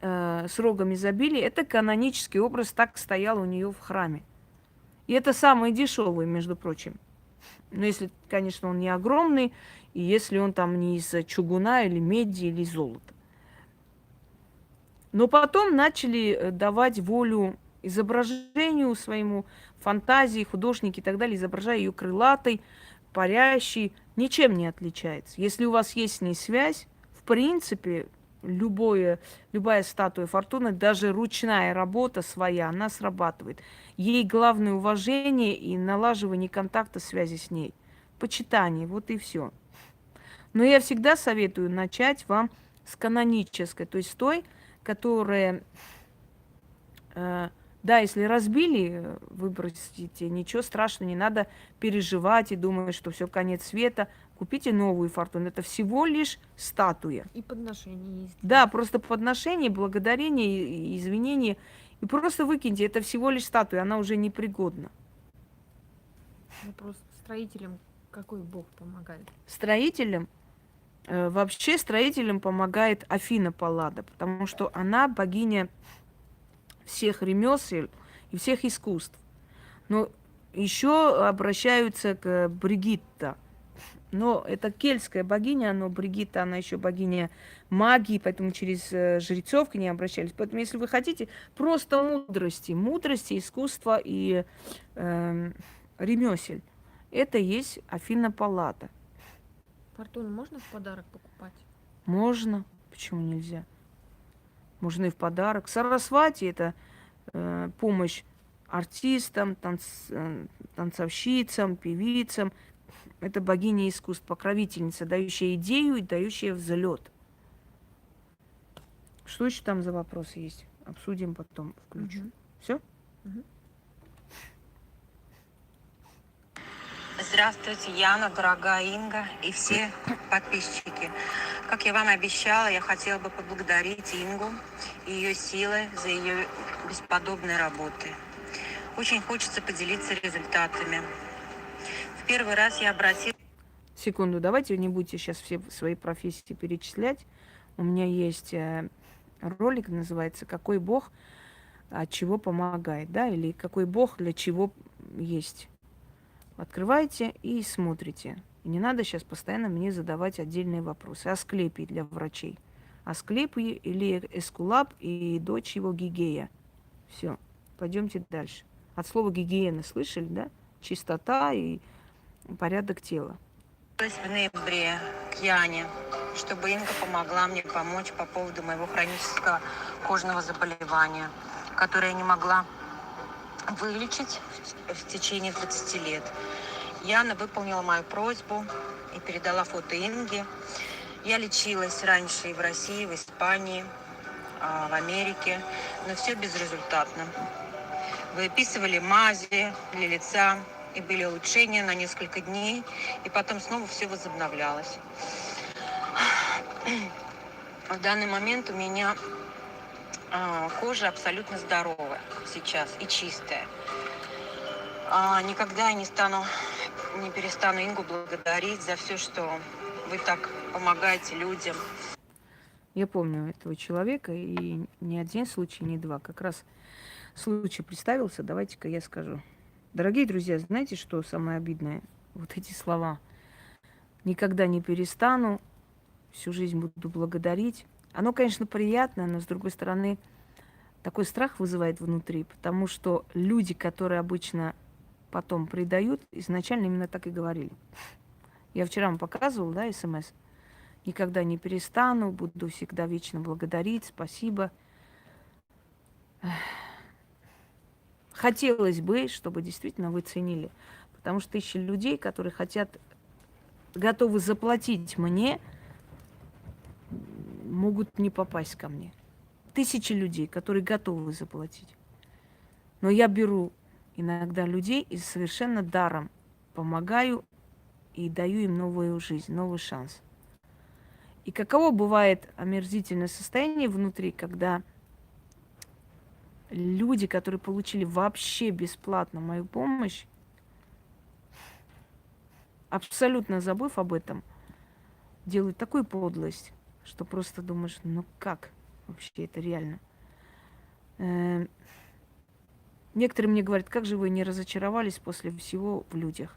с рогом изобилия. Это канонический образ, так стоял у нее в храме. И это самый дешевый, между прочим. Но если, конечно, он не огромный, и если он там не из чугуна или меди или золота. Но потом начали давать волю изображению своему, фантазии, художники и так далее, изображая ее крылатой, парящей, ничем не отличается. Если у вас есть с ней связь, в принципе, любая статуя фортуны, даже ручная работа своя, она срабатывает. Ей главное уважение и налаживание контакта, связи с ней. Почитание, вот и все. Но я всегда советую начать вам с канонической, то есть с той, которая, да, если разбили, выбросите, ничего страшного, не надо переживать и думать, что все, конец света. Купите новую фортуну. Это всего лишь статуя. И подношение есть. Да, просто подношение, благодарение, извинение. И просто выкиньте, это всего лишь статуя, она уже непригодна. Вопрос, строителям какой бог помогает? Строителям, вообще строителям помогает Афина Паллада, потому что она богиня всех ремесел и всех искусств. Но еще обращаются к Бригитта. Но это кельтская богиня, но Бригитта, она еще богиня магии, поэтому через жрецов к ней обращались. Поэтому, если вы хотите, просто мудрости, искусства и ремесель, это есть Афина Паллада. Фортуну можно в подарок покупать? Можно. Почему нельзя? Можно и в подарок. Сарасвати – это помощь артистам, танцовщицам, певицам. Это богиня искусств, покровительница, дающая идею и дающая взлет. Что еще там за вопросы есть? Обсудим потом, включу. Все? Здравствуйте, Яна, дорогая Инга и все подписчики. Как я вам обещала, я хотела бы поблагодарить Ингу и ее силы за ее бесподобные работы. Очень хочется поделиться результатами. В первый раз я обратилась... Секунду, давайте не будете сейчас все свои профессии перечислять. У меня есть ролик, называется «Какой бог от чего помогает», да, или «Какой бог для чего есть». Открывайте и смотрите. И не надо сейчас постоянно мне задавать отдельные вопросы. Асклепий для врачей. Асклепий или Эскулап и дочь его Гигея. Все, пойдемте дальше. От слова гигиена слышали, да? Чистота и порядок тела. В ноябре к Яне чтобы Инга помогла мне помочь по поводу моего хронического кожного заболевания, которое я не могла вылечить в течение 20 лет. Яна выполнила мою просьбу и передала фото Инге. Я лечилась раньше и в России, и в Испании, в Америке, но все безрезультатно. Выписывали мази для лица, и были улучшения на несколько дней, и потом снова все возобновлялось. В данный момент у меня кожа абсолютно здоровая сейчас и чистая. Никогда я не перестану Ингу благодарить за все, что вы так помогаете людям. Я помню этого человека, и ни один случай, ни два. Как раз случай представился, давайте-ка я скажу. Дорогие друзья, знаете, что самое обидное? Вот эти слова. Никогда не перестану, всю жизнь буду благодарить. Оно, конечно, приятно, но, с другой стороны, такой страх вызывает внутри, потому что люди, которые обычно потом предают, изначально именно так и говорили. Я вчера вам показывала, да, СМС. Никогда не перестану, буду всегда вечно благодарить, спасибо. Хотелось бы, чтобы действительно вы ценили. Потому что тысячи людей, которые готовы заплатить мне, могут не попасть ко мне. Тысячи людей, которые готовы заплатить. Но я беру иногда людей и совершенно даром помогаю и даю им новую жизнь, новый шанс. И каково бывает омерзительное состояние внутри, когда люди, которые получили вообще бесплатно мою помощь, абсолютно забыв об этом, делают такую подлость, что просто думаешь, ну как вообще это реально? Некоторые мне говорят, как же вы не разочаровались после всего в людях?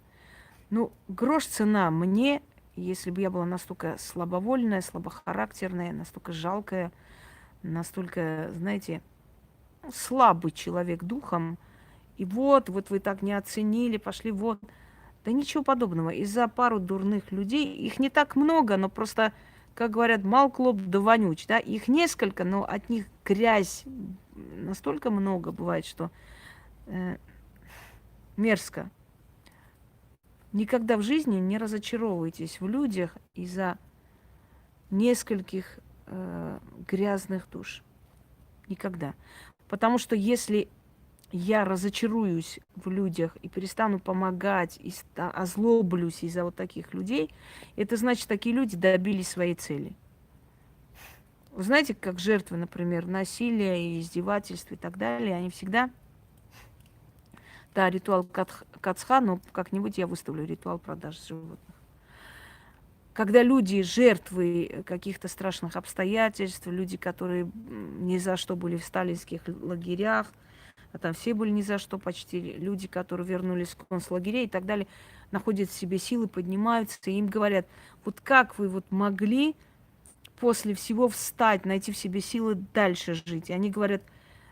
Ну, грош цена мне, если бы я была настолько слабовольная, слабохарактерная, настолько жалкая, настолько, знаете, слабый человек духом, и вот вы так не оценили, пошли вот. Да ничего подобного. Из-за пару дурных людей, их не так много, но просто, как говорят, мал клоп да вонюч, да, их несколько, но от них грязь настолько много бывает, что мерзко. Никогда в жизни не разочаровывайтесь в людях из-за нескольких грязных душ. Никогда. Потому что если я разочаруюсь в людях и перестану помогать, и озлоблюсь из-за вот таких людей, это значит, такие люди добились своей цели. Вы знаете, как жертвы, например, насилия и издевательств и так далее, они всегда... Да, ритуал Кацха, но как-нибудь я выставлю ритуал продажи животных. Когда люди жертвы каких-то страшных обстоятельств, люди, которые ни за что были в сталинских лагерях, а там все были ни за что почти, люди, которые вернулись с концлагерей и так далее, находят в себе силы, поднимаются, и им говорят, вот как вы вот могли после всего встать, найти в себе силы дальше жить? И они говорят,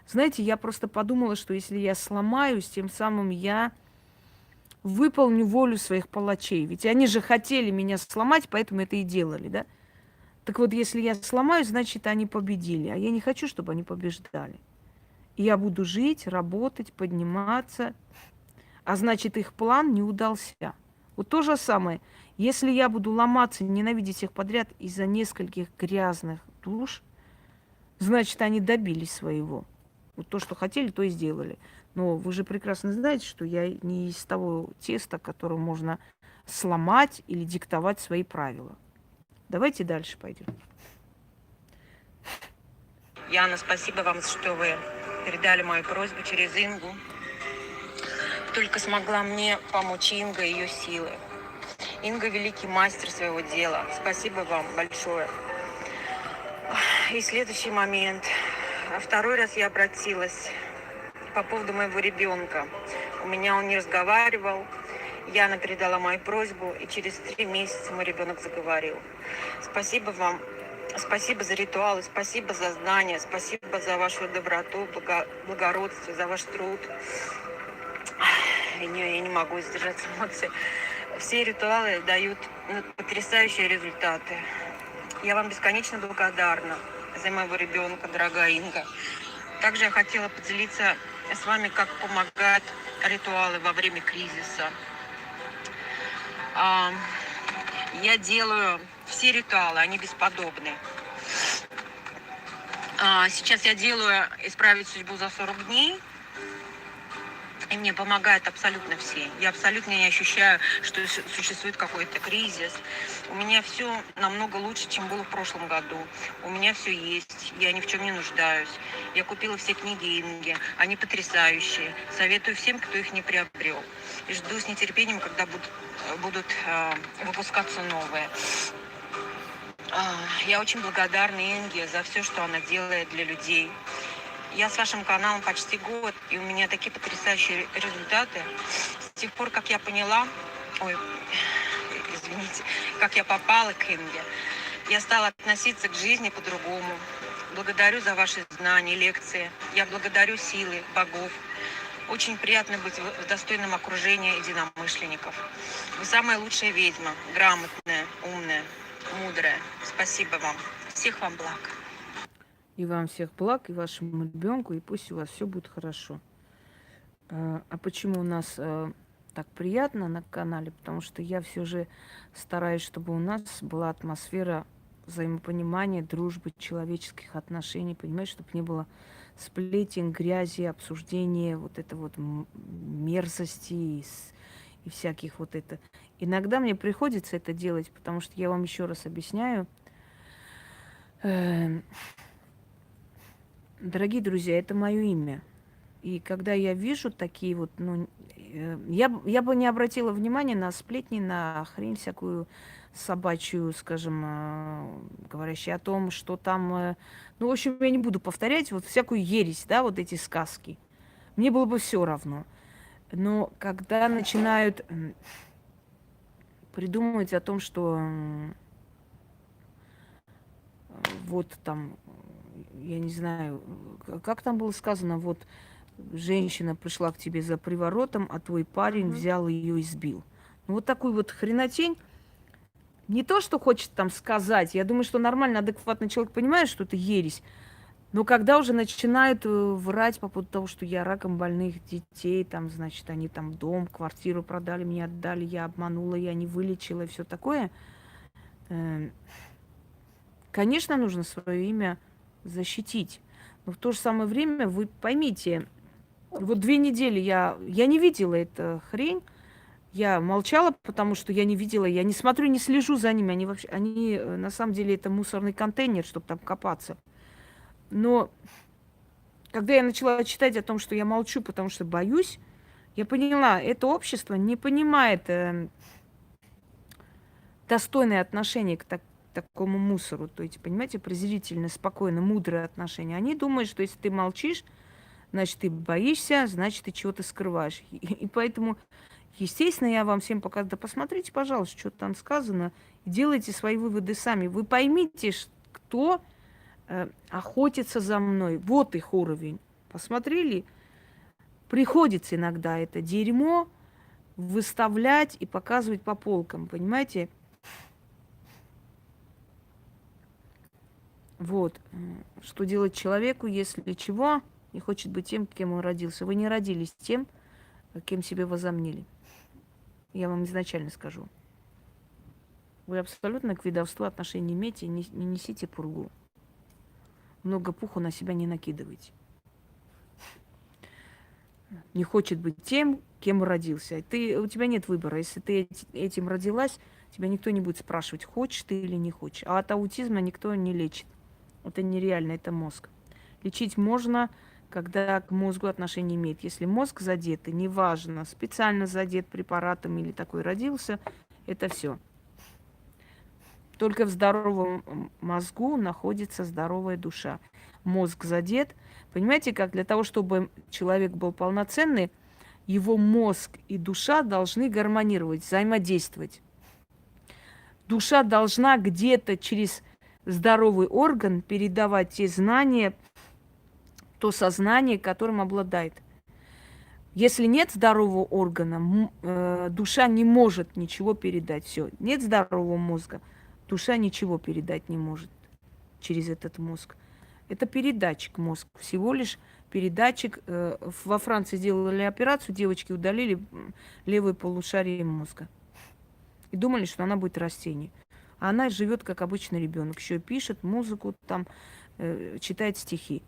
знаете, я просто подумала, что если я сломаюсь, тем самым я выполню волю своих палачей. Ведь они же хотели меня сломать, поэтому это и делали, да? Так вот, если я сломаюсь, значит, они победили. А я не хочу, чтобы они побеждали. И я буду жить, работать, подниматься. А значит, их план не удался. Вот то же самое. Если я буду ломаться, ненавидеть всех подряд из-за нескольких грязных душ, значит, они добились своего. Вот то, что хотели, то и сделали. Но вы же прекрасно знаете, что я не из того теста, которое можно сломать или диктовать свои правила. Давайте дальше пойдем. Яна, спасибо вам, что вы передали мою просьбу через Ингу. Только смогла мне помочь Инга и ее силы. Инга – великий мастер своего дела. Спасибо вам большое. И следующий момент. Второй раз я обратилась по поводу моего ребенка. У меня он не разговаривал. Яна передала мою просьбу, и через 3 месяца мой ребенок заговорил. Спасибо вам. Спасибо за ритуалы, спасибо за знания, спасибо за вашу доброту, благородство, за ваш труд. Я не могу сдержать эмоции. Все ритуалы дают потрясающие результаты. Я вам бесконечно благодарна за моего ребенка, дорогая Инга. Также я хотела поделиться с вами, как помогают ритуалы во время кризиса. А, Я делаю все ритуалы, они бесподобны. Сейчас я делаю «Исправить судьбу за 40 дней», и мне помогают абсолютно все. Я абсолютно не ощущаю, что существует какой-то кризис. У меня все намного лучше, чем было в прошлом году. У меня все есть, я ни в чем не нуждаюсь. Я купила все книги Инги, они потрясающие. Советую всем, кто их не приобрел. И жду с нетерпением, когда будут выпускаться новые. Я очень благодарна Инге за все, что она делает для людей. Я с вашим каналом почти год, и у меня такие потрясающие результаты. С тех пор, как я поняла, как я попала к Инге, я стала относиться к жизни по-другому. Благодарю за ваши знания, лекции. Я благодарю силы богов. Очень приятно быть в достойном окружении единомышленников. Вы самая лучшая ведьма, грамотная, умная, мудрая. Спасибо вам. Всех вам благ. И вам всех благ, и вашему ребенку, и пусть у вас все будет хорошо. А почему у нас так приятно на канале? Потому что я все же стараюсь, чтобы у нас была атмосфера взаимопонимания, дружбы, человеческих отношений, понимаешь, чтобы не было сплетен, грязи, обсуждения, вот это вот мерзости и всяких вот это. Иногда мне приходится это делать, потому что я вам еще раз объясняю. Дорогие друзья, это мое имя. И когда я вижу такие вот, я бы не обратила внимания на сплетни, на хрень всякую собачью, скажем, говорящую о том, что там... в общем, я не буду повторять вот всякую ересь, да, вот эти сказки. Мне было бы все равно. Но когда начинают придумывать о том, что вот там... Я не знаю, как там было сказано, вот женщина пришла к тебе за приворотом, а твой парень взял ее и сбил. Вот такую вот хренотень. Не то, что хочет там сказать. Я думаю, что нормально, адекватный человек понимает, что это ересь. Но когда уже начинают врать по поводу того, что я раком больных детей, там, значит, они там дом, квартиру продали, мне отдали, я обманула, я не вылечила и все такое. Конечно, нужно свое имя защитить. Но в то же самое время вы поймите, вот 2 недели я не видела эту хрень, я молчала, потому что я не видела, я не смотрю, не слежу за ними, они на самом деле это мусорный контейнер, чтобы там копаться. Но когда я начала читать о том, что я молчу, потому что боюсь, я поняла, это общество не понимает достойное отношение к такому мусору. То есть, понимаете, презрительно, спокойно, мудрое отношение. Они думают, что если ты молчишь, значит, ты боишься, значит, ты чего-то скрываешь. И поэтому, естественно, я вам всем показываю, да посмотрите, пожалуйста, что там сказано, и делайте свои выводы сами. Вы поймите, кто охотится за мной. Вот их уровень. Посмотрели? Приходится иногда это дерьмо выставлять и показывать по полкам, понимаете? Вот. Что делать человеку, если чего, не хочет быть тем, кем он родился. Вы не родились тем, кем себе возомнили. Я вам изначально скажу. Вы абсолютно к ведовству отношения не имеете, не несите пургу. Много пуху на себя не накидывайте. Не хочет быть тем, кем родился. У тебя нет выбора. Если ты этим родилась, тебя никто не будет спрашивать, хочешь ты или не хочешь. А от аутизма никто не лечит. Это нереально, это мозг. Лечить можно, когда к мозгу отношение имеет. Если мозг задет, и неважно, специально задет препаратом или такой родился, это все. Только в здоровом мозгу находится здоровая душа. Мозг задет. Понимаете, как для того, чтобы человек был полноценный, его мозг и душа должны гармонировать, взаимодействовать. Душа должна где-то через здоровый орган передавать те знания, то сознание, которым обладает. Если нет здорового органа, душа не может ничего передать. Все, нет здорового мозга, Душа ничего передать не может через этот мозг. Это передатчик мозг, всего лишь передатчик. Во Франции сделали операцию, девочки удалили левое полушарие мозга. И думали, что она будет растение. А она живет как обычный ребенок. Еще пишет музыку, там читает стихи.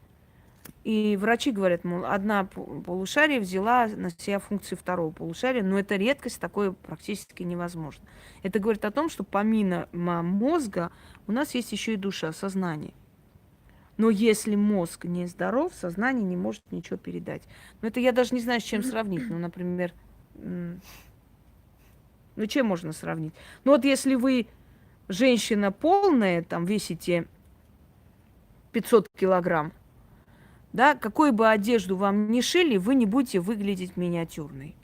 И врачи говорят, мол, одна полушарие взяла на себя функции второго полушария, но это редкость, такое практически невозможно. Это говорит о том, что помимо мозга у нас есть еще и душа, сознание. Но если мозг не здоров, сознание не может ничего передать. Но это я даже не знаю, с чем сравнить. Ну, например, ну, чем можно сравнить? Ну, вот если вы женщина полная, там, весите 500 килограмм, да, какую бы одежду вам ни шили, вы не будете выглядеть миниатюрной.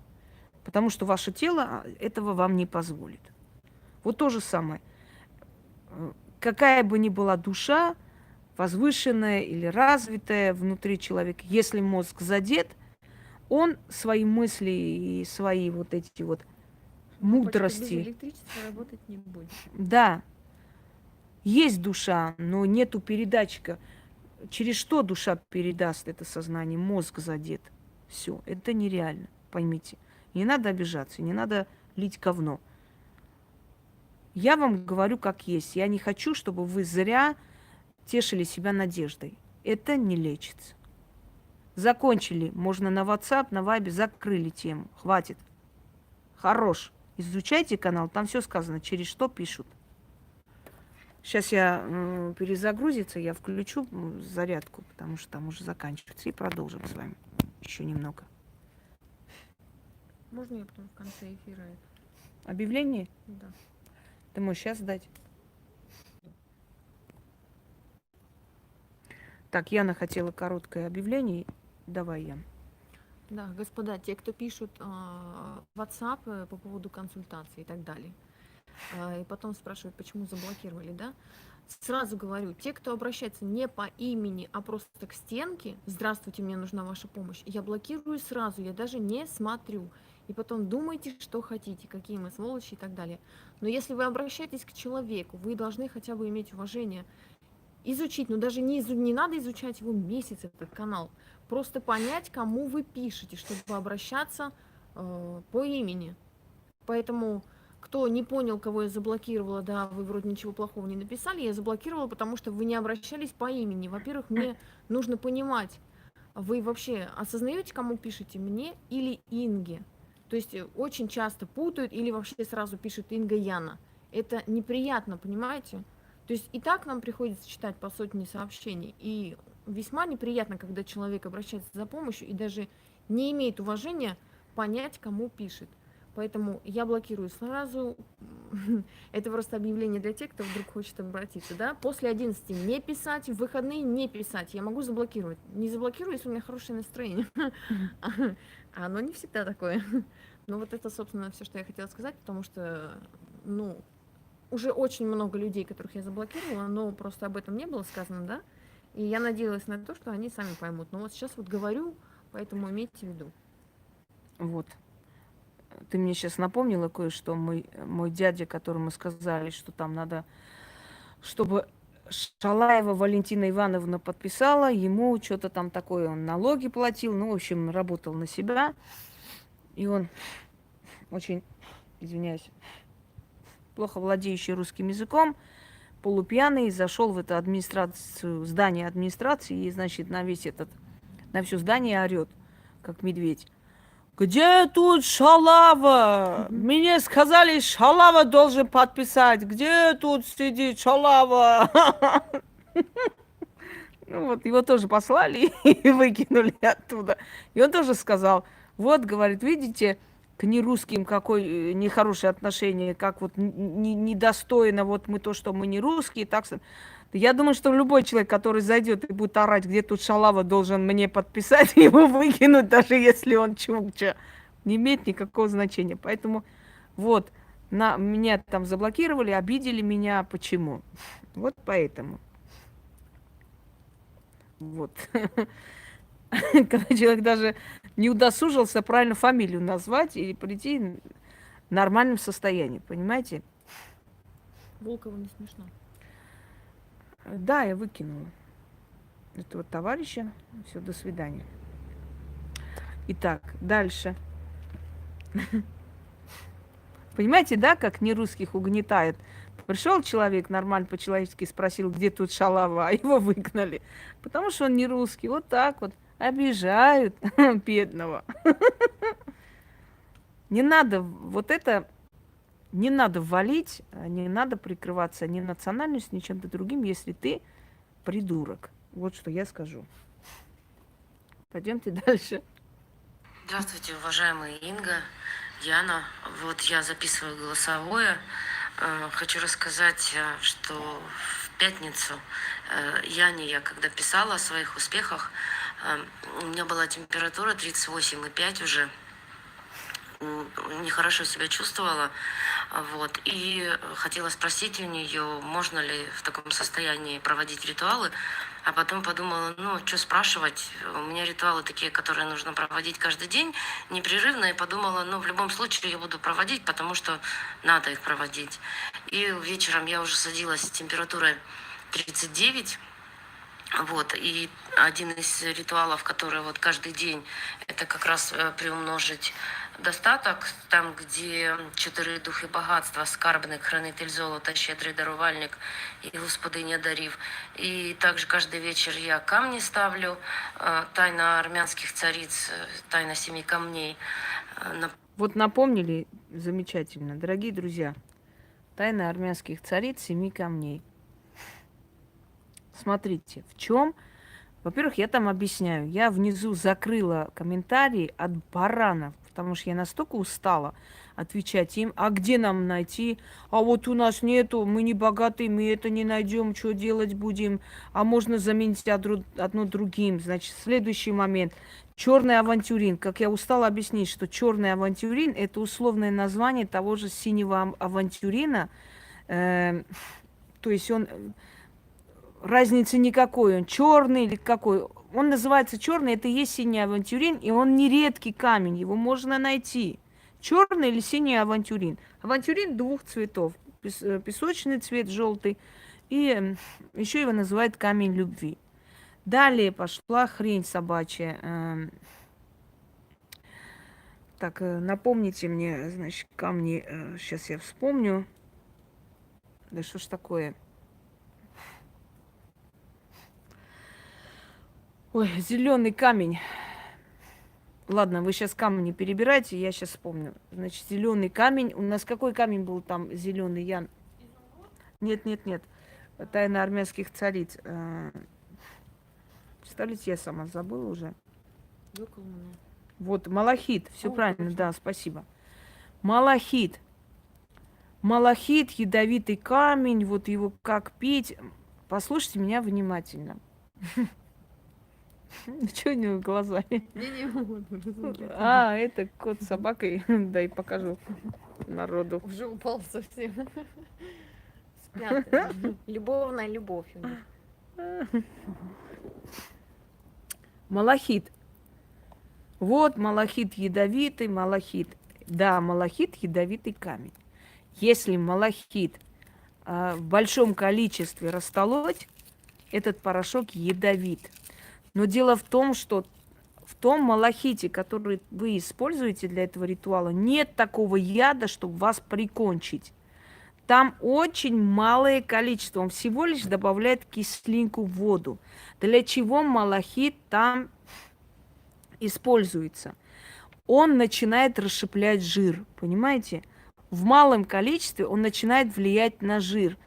Потому что ваше тело этого вам не позволит. Вот то же самое. Какая бы ни была душа, возвышенная или развитая внутри человека, если мозг задет, он свои мысли и свои вот эти вот мудрости... Без электричества работать не будет. Да. Есть душа, но нету передатчика. Через что душа передаст это сознание? Мозг задет. Все, это нереально, поймите. Не надо обижаться, не надо лить говно. Я вам говорю как есть. Я не хочу, чтобы вы зря тешили себя надеждой. Это не лечится. Закончили. Можно на WhatsApp, на Viber, закрыли тему. Хватит. Хорош. Изучайте канал, там все сказано, через что пишут. Сейчас я перезагрузится, я включу зарядку, потому что там уже заканчивается. И продолжим с вами еще немного. Можно я потом в конце эфира это? Объявление? Да. Ты можешь сейчас дать? Так, Яна хотела короткое объявление. Давай, Ян. Да, господа, те, кто пишут в WhatsApp по поводу консультации и так далее, и потом спрашивают, почему заблокировали, да? Сразу говорю, те, кто обращается не по имени, а просто к стенке, здравствуйте, мне нужна ваша помощь, я блокирую сразу, я даже не смотрю. И потом думайте, что хотите, какие мы сволочи и так далее. Но если вы обращаетесь к человеку, вы должны хотя бы иметь уважение, изучить, но даже не надо изучать его месяц, этот канал, просто понять, кому вы пишете, чтобы обращаться по имени. Поэтому, кто не понял, кого я заблокировала, да, вы вроде ничего плохого не написали, я заблокировала, потому что вы не обращались по имени. Во-первых, мне нужно понимать, вы вообще осознаете, кому пишете, мне или Инге? То есть очень часто путают или вообще сразу пишут Инга Яна. Это неприятно, понимаете? То есть и так нам приходится читать по сотне сообщений. И весьма неприятно, когда человек обращается за помощью и даже не имеет уважения понять, кому пишет. Поэтому я блокирую сразу. Это просто объявление для тех, кто вдруг хочет обратиться. Да? После 11 не писать, в выходные не писать. Я могу заблокировать. Не заблокирую, если у меня хорошее настроение. А оно не всегда такое. Но вот это, собственно, все, что я хотела сказать, потому что, ну, уже очень много людей, которых я заблокировала, но просто об этом не было сказано, да? И я надеялась на то, что они сами поймут. Но вот сейчас вот говорю, поэтому имейте в виду. Вот. Ты мне сейчас напомнила кое-что. Мой дядя, которому сказали, что там надо, чтобы Шалаева Валентина Ивановна подписала, ему что-то там такое, он налоги платил, ну, в общем, работал на себя. И он очень, извиняюсь, плохо владеющий русским языком, полупьяный, зашел в эту администрацию, здание администрации, и, значит, на все здание орет, как медведь. Где тут Шалава? Мне сказали, Шалава должен подписать. Где тут сидит Шалава? Ну вот, его тоже послали и выкинули оттуда. И он тоже сказал, вот, говорит, видите, к нерусским какое нехорошее отношение, как вот недостойно, вот мы то, что мы не русские, так что... Я думаю, что любой человек, который зайдет и будет орать, где тут Шалава должен мне подписать, его выкинуть, даже если он чукча, не имеет никакого значения. Поэтому вот, меня там заблокировали, обидели меня. Почему? Вот поэтому. Вот. Когда человек даже не удосужился правильно фамилию назвать и прийти в нормальном состоянии, понимаете? Волкову не смешно. Да, я выкинула этого товарища. Все, до свидания. Итак, дальше. Понимаете, да, как нерусских угнетает? Пришел человек, нормально по-человечески спросил, где тут шалава, а его выгнали. Потому что он не русский. Вот так вот обижают бедного. Не надо вот это, не надо валить, не надо прикрываться ни национальностью, ни чем-то другим, если ты придурок. Вот что я скажу. Пойдемте дальше. Здравствуйте, уважаемая Инга, Яна. Вот я записываю голосовое. Хочу рассказать, что в пятницу Яне я когда писала о своих успехах, у меня была температура 38,5 уже. Нехорошо себя чувствовала. Вот. И хотела спросить у нее, можно ли в таком состоянии проводить ритуалы. А потом подумала, ну, что спрашивать, у меня ритуалы такие, которые нужно проводить каждый день, непрерывно, и подумала, ну, в любом случае я буду проводить, потому что надо их проводить. И вечером я уже садилась с температурой 39, вот, и один из ритуалов, который вот каждый день, это как раз приумножить достаток, там, где чотири духи багатства, скарбник, хранитель золота, щедрий дарувальник и господиня дарів. И также каждый вечер я камни ставлю, тайна армянских цариц, тайна 7 камней. Вот напомнили замечательно, дорогие друзья. Тайна армянских цариц 7 камней. Смотрите, в чем... Во-первых, я там объясняю. Я внизу закрыла комментарии от баранов, потому что я настолько устала отвечать им, а где нам найти? А вот у нас нету, мы не богатые, мы это не найдем, что делать будем? А можно заменить одно другим. Значит, следующий момент. Черный авантюрин. Как я устала объяснить, что черный авантюрин – это условное название того же синего авантюрина. То есть он... Разницы никакой, он черный или какой. Он называется черный, это и есть синий авантюрин, и он не редкий камень, его можно найти. Черный или синий авантюрин. Авантюрин двух цветов. Песочный цвет желтый, и еще его называют камень любви. Далее пошла хрень собачья. Так, напомните мне, значит, камни, сейчас я вспомню. Да что ж такое? Ой, зеленый камень. Ладно, вы сейчас камни перебирайте, я сейчас вспомню. Значит, зеленый камень. У нас какой камень был там зеленый, Ян? Нет. Тайна армянских цариц. Представляете, я сама забыла уже. Вот, малахит. Все правильно, да, спасибо. Малахит. Малахит, ядовитый камень, вот его как пить. Послушайте меня внимательно. Что у него глазами? А, это кот с собакой. Дай покажу народу. Уже упал совсем. Спят. Любовная любовь у них. Малахит. Вот малахит ядовитый, малахит. Да, малахит ядовитый камень. Если малахит в большом количестве растолоть, этот порошок ядовит. Но дело в том, что в том малахите, который вы используете для этого ритуала, нет такого яда, чтобы вас прикончить. Там очень малое количество. Он всего лишь добавляет кислинку в воду. Для чего малахит там используется? Он начинает расщеплять жир, понимаете? В малом количестве он начинает влиять на жир.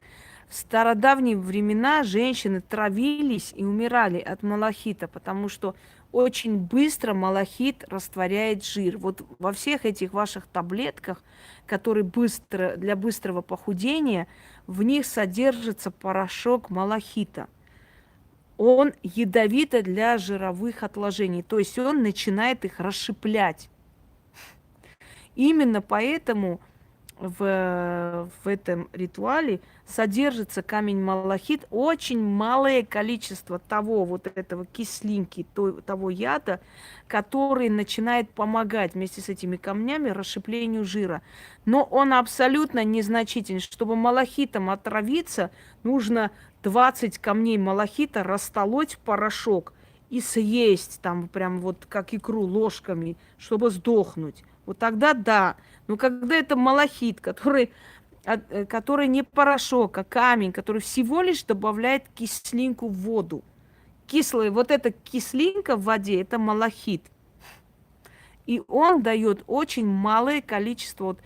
В стародавние времена женщины травились и умирали от малахита, потому что очень быстро малахит растворяет жир. Вот во всех этих ваших таблетках, которые для быстрого похудения, в них содержится порошок малахита. Он ядовит для жировых отложений, то есть он начинает их расщеплять. Именно поэтому в этом ритуале содержится камень малахит, очень малое количество того вот этого кислинки, того яда, который начинает помогать вместе с этими камнями расщеплению жира. Но он абсолютно незначительный. Чтобы малахитом отравиться, нужно 20 камней малахита растолоть в порошок и съесть там прям вот как икру ложками, чтобы сдохнуть. Вот тогда да. Но когда это малахит, который не порошок, а камень, который всего лишь добавляет кислинку в воду. Кислая, вот эта кислинка в воде, это малахит. И он дает очень малое количество вот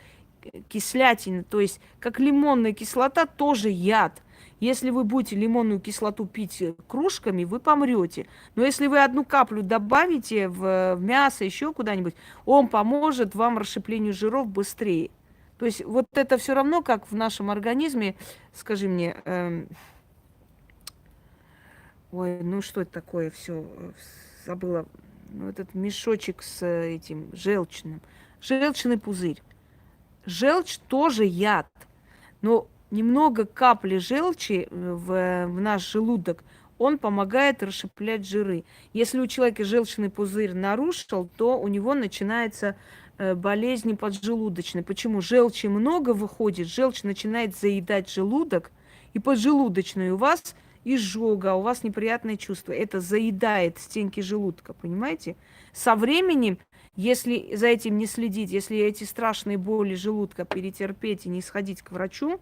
кислятины. То есть, как лимонная кислота, тоже яд. Если вы будете лимонную кислоту пить кружками, вы помрете. Но если вы одну каплю добавите в мясо, еще куда-нибудь, он поможет вам расщеплению жиров быстрее. То есть вот это все равно, как в нашем организме, скажи мне, ой, ну что это такое, все забыла, ну, этот мешочек с этим желчным, желчный пузырь. Желчь тоже яд, но немного капли желчи в наш желудок, он помогает расщеплять жиры. Если у человека желчный пузырь нарушил, то у него начинается болезни поджелудочной. Почему? Желчи много выходит, желчь начинает заедать желудок, и поджелудочной у вас изжога, у вас неприятные чувства. Это заедает стенки желудка, понимаете? Со временем, если за этим не следить, если эти страшные боли желудка перетерпеть и не сходить к врачу,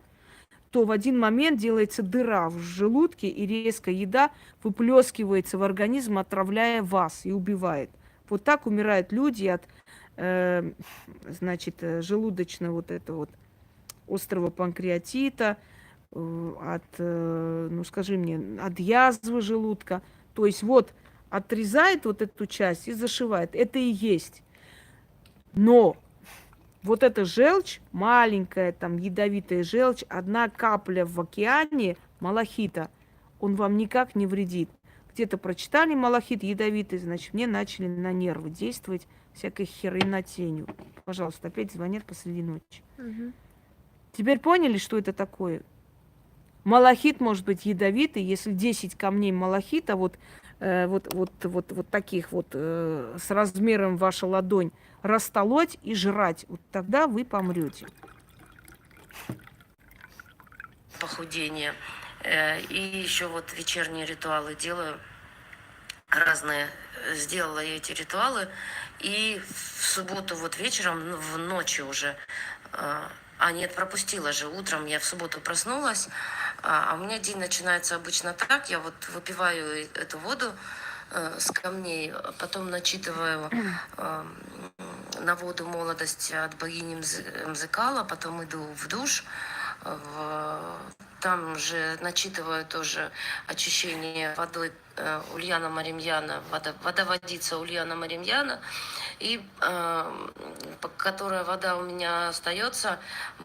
то в один момент делается дыра в желудке, и резко еда выплескивается в организм, отравляя вас и убивает. Вот так умирают люди от желудочного вот этого вот острого панкреатита, от, ну скажи мне, от язвы желудка. То есть вот отрезает вот эту часть и зашивает. Это и есть. Но вот эта желчь, маленькая там ядовитая желчь, одна капля в океане малахита, он вам никак не вредит. Где-то прочитали малахит ядовитый, значит, мне начали на нервы действовать всякой херенотенью. Пожалуйста, опять звонят посреди ночи. Теперь поняли, что это такое? Малахит может быть ядовитый, если 10 камней малахита, вот таких вот с размером ваша ладонь, растолоть и жрать, вот тогда вы помрете. Похудение. И еще вот вечерние ритуалы делаю разные. Сделала я эти ритуалы. И в субботу вот вечером, в ночи уже, нет, пропустила же. Утром я в субботу проснулась, а у меня день начинается обычно так. Я вот выпиваю эту воду с камней, потом начитываю на воду молодость от богини Мзекала, потом иду в душ, там же начитываю тоже очищение водой Ульяна Маримьяна, водоводица Ульяна Маримьяна, и которая вода у меня остается,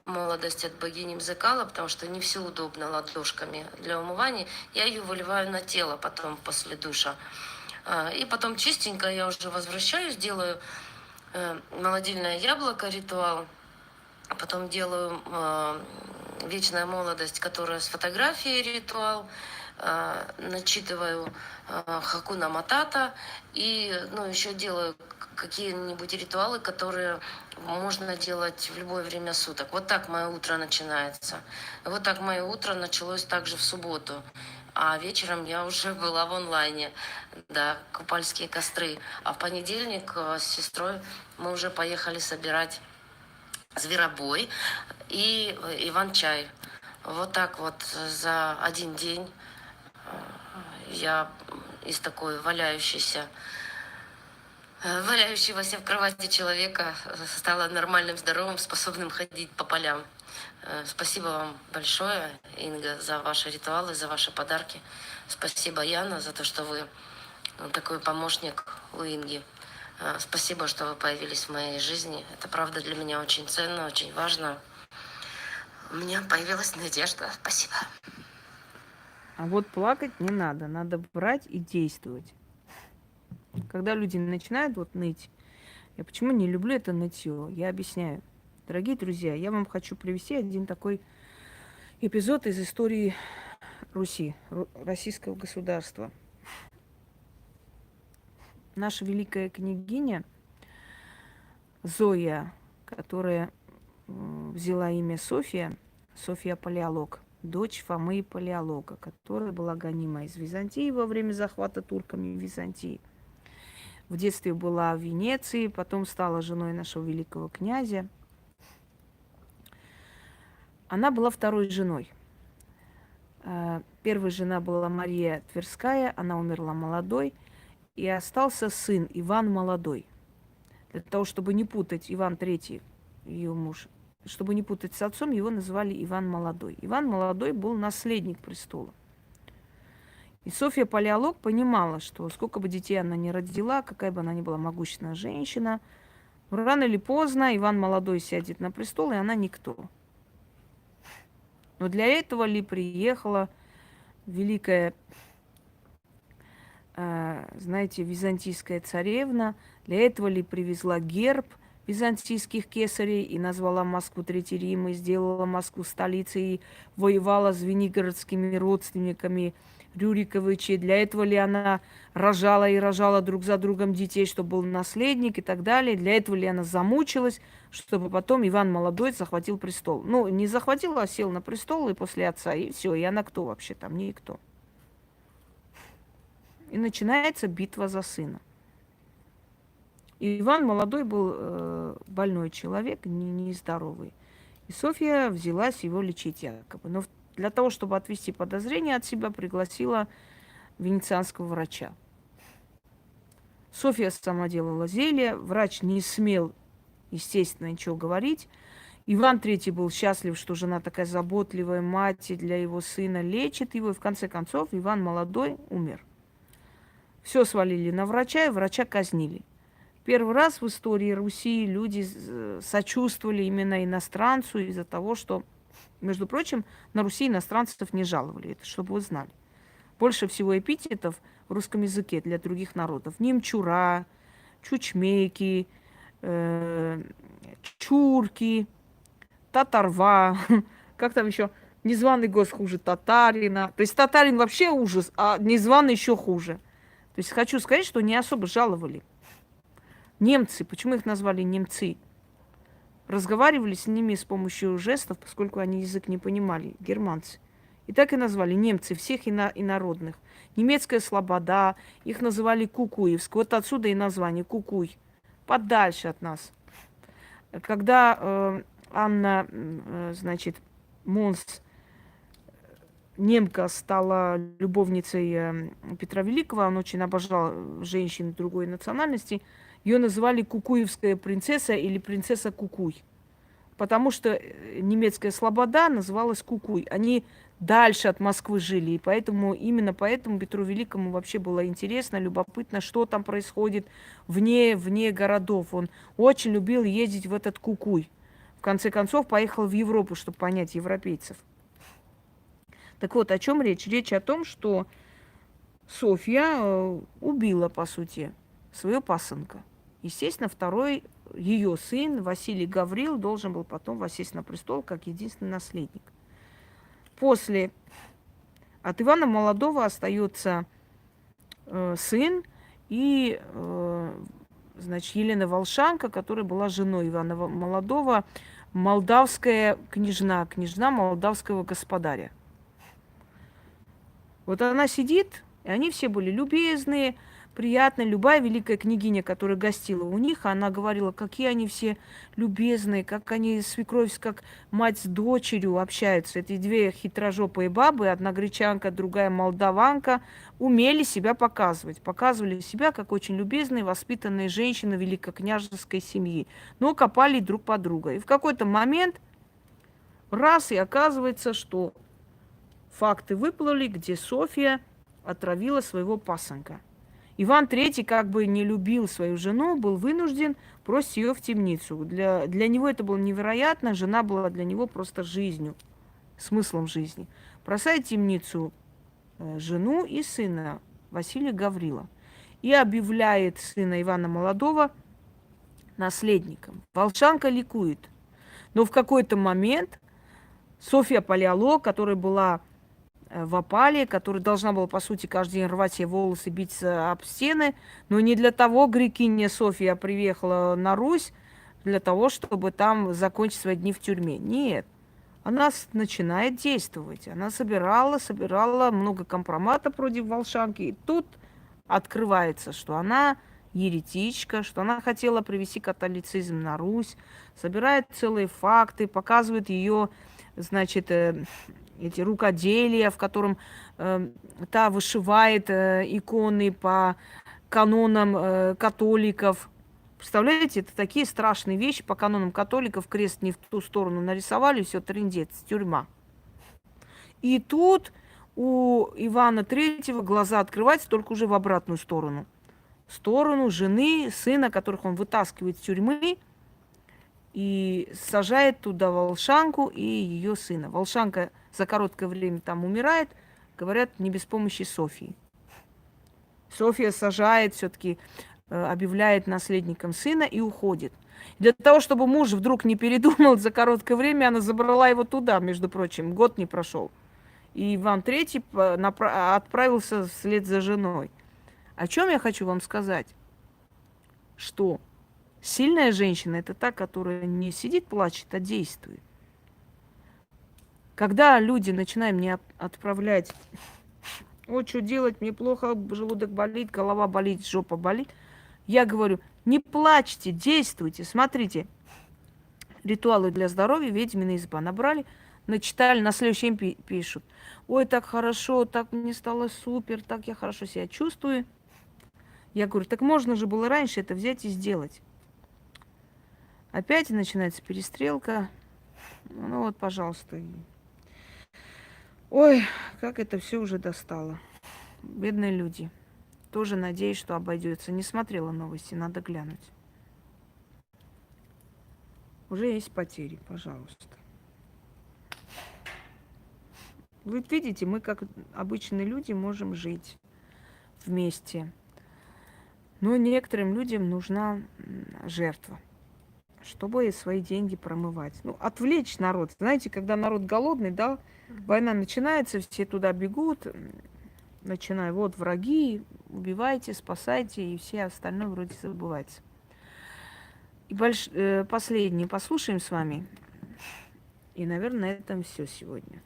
молодость от богини Мзекала, потому что не все удобно ладошками для умывания, я ее выливаю на тело потом после душа. И потом чистенько я уже возвращаюсь, делаю молодильное яблоко, ритуал, потом делаю вечная молодость, которая с фотографией ритуал, начитываю Хакуна Матата и еще делаю какие-нибудь ритуалы, которые можно делать в любое время суток. Вот так мое утро начинается. Вот так мое утро началось также в субботу. А вечером я уже была в онлайне, да, купальские костры. А в понедельник с сестрой мы уже поехали собирать зверобой и иван-чай. Вот так вот за один день я из такой валяющегося в кровати человека стала нормальным, здоровым, способным ходить по полям. Спасибо вам большое, Инга, за ваши ритуалы, за ваши подарки. Спасибо, Яна, за то, что вы такой помощник у Инги. Спасибо, что вы появились в моей жизни. Это, правда, для меня очень ценно, очень важно. У меня появилась надежда. Спасибо. А вот плакать не надо. Надо брать и действовать. Когда люди начинают вот ныть, я почему не люблю это нытье? Я объясняю. Дорогие друзья, я вам хочу привести один такой эпизод из истории Руси, российского государства. Наша великая княгиня Зоя, которая взяла имя София, София Палеолог, дочь Фомы Палеолога, которая была гонима из Византии во время захвата турками Византии. В детстве была в Венеции, потом стала женой нашего великого князя. Она была второй женой. Первая жена была Мария Тверская, она умерла молодой, и остался сын Иван Молодой. Для того, чтобы не путать, Иван III, ее муж, чтобы не путать с отцом, его называли Иван Молодой. Иван Молодой был наследник престола. И Софья Палеолог понимала, что сколько бы детей она ни родила, какая бы она ни была могущественная женщина, рано или поздно Иван Молодой сядет на престол, и она никто. Но для этого ли приехала великая, знаете, византийская царевна, для этого ли привезла герб византийских кесарей и назвала Москву Третий Рим, и сделала Москву столицей, и воевала с звенигородскими родственниками Рюриковичей. Для этого ли она рожала и рожала друг за другом детей, чтобы был наследник и так далее. Для этого ли она замучилась, чтобы потом Иван Молодой захватил престол. Ну, не захватил, а сел на престол и после отца, и все. И она кто вообще там? Никто. И начинается битва за сына. И Иван Молодой был больной человек, нездоровый. И Софья взялась его лечить якобы. Но для того, чтобы отвести подозрения от себя, пригласила венецианского врача. Софья сама делала зелье, врач не смел, естественно, ничего говорить. Иван III был счастлив, что жена такая заботливая, мать для его сына лечит его. И в конце концов Иван Молодой умер. Все свалили на врача, и врача казнили. Первый раз в истории Руси люди сочувствовали именно иностранцу из-за того, что, между прочим, на Руси иностранцев не жаловали. Это чтобы вы знали. Больше всего эпитетов в русском языке для других народов. Немчура, чучмейки, чурки, татарва, как там еще, незваный гость хуже татарина. То есть татарин вообще ужас, а незваный еще хуже. То есть хочу сказать, что не особо жаловали. Немцы, почему их назвали немцы? Разговаривали с ними с помощью жестов, поскольку они язык не понимали, германцы. И так и назвали немцы, всех инородных. Немецкая слобода, их называли Кукуевск. Вот отсюда и название Кукуй. Подальше от нас. Когда Анна, значит, Монс, немка, стала любовницей Петра Великого, он очень обожал женщин другой национальности, ее называли Кукуевская принцесса или принцесса Кукуй. Потому что немецкая слобода называлась Кукуй. Они дальше от Москвы жили. И поэтому, именно поэтому Петру Великому вообще было интересно, любопытно, что там происходит вне городов. Он очень любил ездить в этот Кукуй. В конце концов, поехал в Европу, чтобы понять европейцев. Так вот, о чем речь? Речь о том, что Софья убила, по сути, своего пасынка. Естественно, второй ее сын, Василий Гаврил, должен был потом воссесть на престол как единственный наследник. После от Ивана Молодого остается сын и, значит, Елена Волшанка, которая была женой Ивана Молодого, молдавская княжна молдавского господаря. Вот она сидит, и они все были любезные, приятные. Любая великая княгиня, которая гостила у них, она говорила, какие они все любезные, как они свекровь, как мать с дочерью общаются. Эти две хитрожопые бабы, одна гречанка, другая молдаванка, умели себя показывать. Показывали себя как очень любезные, воспитанные женщины великокняжеской семьи. Но копали друг под друга. И в какой-то момент раз, и оказывается, что факты выплыли, где Софья отравила своего пасынка. Иван III, как бы не любил свою жену, был вынужден бросить ее в темницу. Для него это было невероятно. Жена была для него просто жизнью, смыслом жизни. Бросает в темницу жену и сына Василия Гаврила. И объявляет сына Ивана Молодого наследником. Волшанка ликует. Но в какой-то момент Софья Палеолог, которая была в опале, которая должна была, по сути, каждый день рвать себе волосы, биться об стены, но не для того грекиня Софья приехала на Русь, для того, чтобы там закончить свои дни в тюрьме. Нет. Она начинает действовать. Она собирала много компромата против Волшанки. И тут открывается, что она еретичка, что она хотела привести католицизм на Русь, собирает целые факты, показывает ее, значит, эти рукоделия, в котором та вышивает иконы по канонам католиков. Представляете, это такие страшные вещи по канонам католиков. Крест не в ту сторону нарисовали, все, трындец, тюрьма. И тут у Ивана III глаза открываются только уже в обратную сторону. В сторону жены, сына, которых он вытаскивает из тюрьмы и сажает туда Волшанку и ее сына. Волшанка за короткое время там умирает, говорят, не без помощи Софьи. Софья сажает все-таки, объявляет наследником сына и уходит. Для того, чтобы муж вдруг не передумал, за короткое время она забрала его туда, между прочим, год не прошел. И Иван III отправился вслед за женой. О чем я хочу вам сказать? Что сильная женщина – это та, которая не сидит, плачет, а действует. Когда люди начинают мне отправлять: «О, что делать, мне плохо, желудок болит, голова болит, жопа болит», я говорю: не плачьте, действуйте. Смотрите, ритуалы для здоровья, ведьмина изба. Набрали, начитали, на следующий день пишут: ой, так хорошо, так мне стало супер, так я хорошо себя чувствую. Я говорю: так можно же было раньше это взять и сделать. Опять начинается перестрелка. Ну вот, пожалуйста. Ой, как это все уже достало. Бедные люди. Тоже надеюсь, что обойдется. Не смотрела новости, надо глянуть. Уже есть потери, пожалуйста. Вы видите, мы, как обычные люди, можем жить вместе. Но некоторым людям нужна жертва, чтобы свои деньги промывать. Ну, отвлечь народ. Знаете, когда народ голодный, да, война начинается, все туда бегут, начиная, вот враги, убивайте, спасайте, и все остальное вроде забывается. И последний послушаем с вами. И, наверное, на этом все сегодня.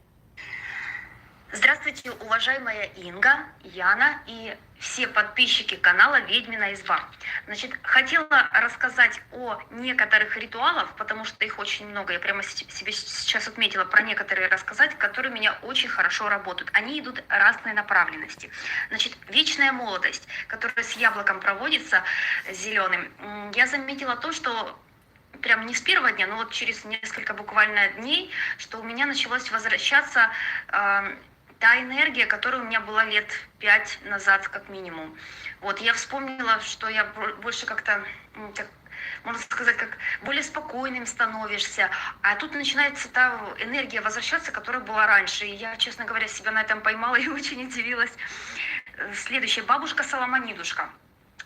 Здравствуйте, уважаемая Инга, Яна и все подписчики канала «Ведьмина изба». Значит, хотела рассказать о некоторых ритуалах, потому что их очень много. Я прямо себе сейчас отметила про некоторые рассказать, которые у меня очень хорошо работают. Они идут разной направленности. Значит, вечная молодость, которая с яблоком проводится, зеленым. Я заметила то, что прям не с первого дня, но вот через несколько буквально дней, что у меня началось возвращаться та энергия, которая у меня была лет 5 назад как минимум. Вот, я вспомнила, что я больше как-то, можно сказать, как более спокойным становишься, а тут начинается та энергия возвращаться, которая была раньше. И я, честно говоря, себя на этом поймала и очень удивилась. Следующая, бабушка Соломонидушка.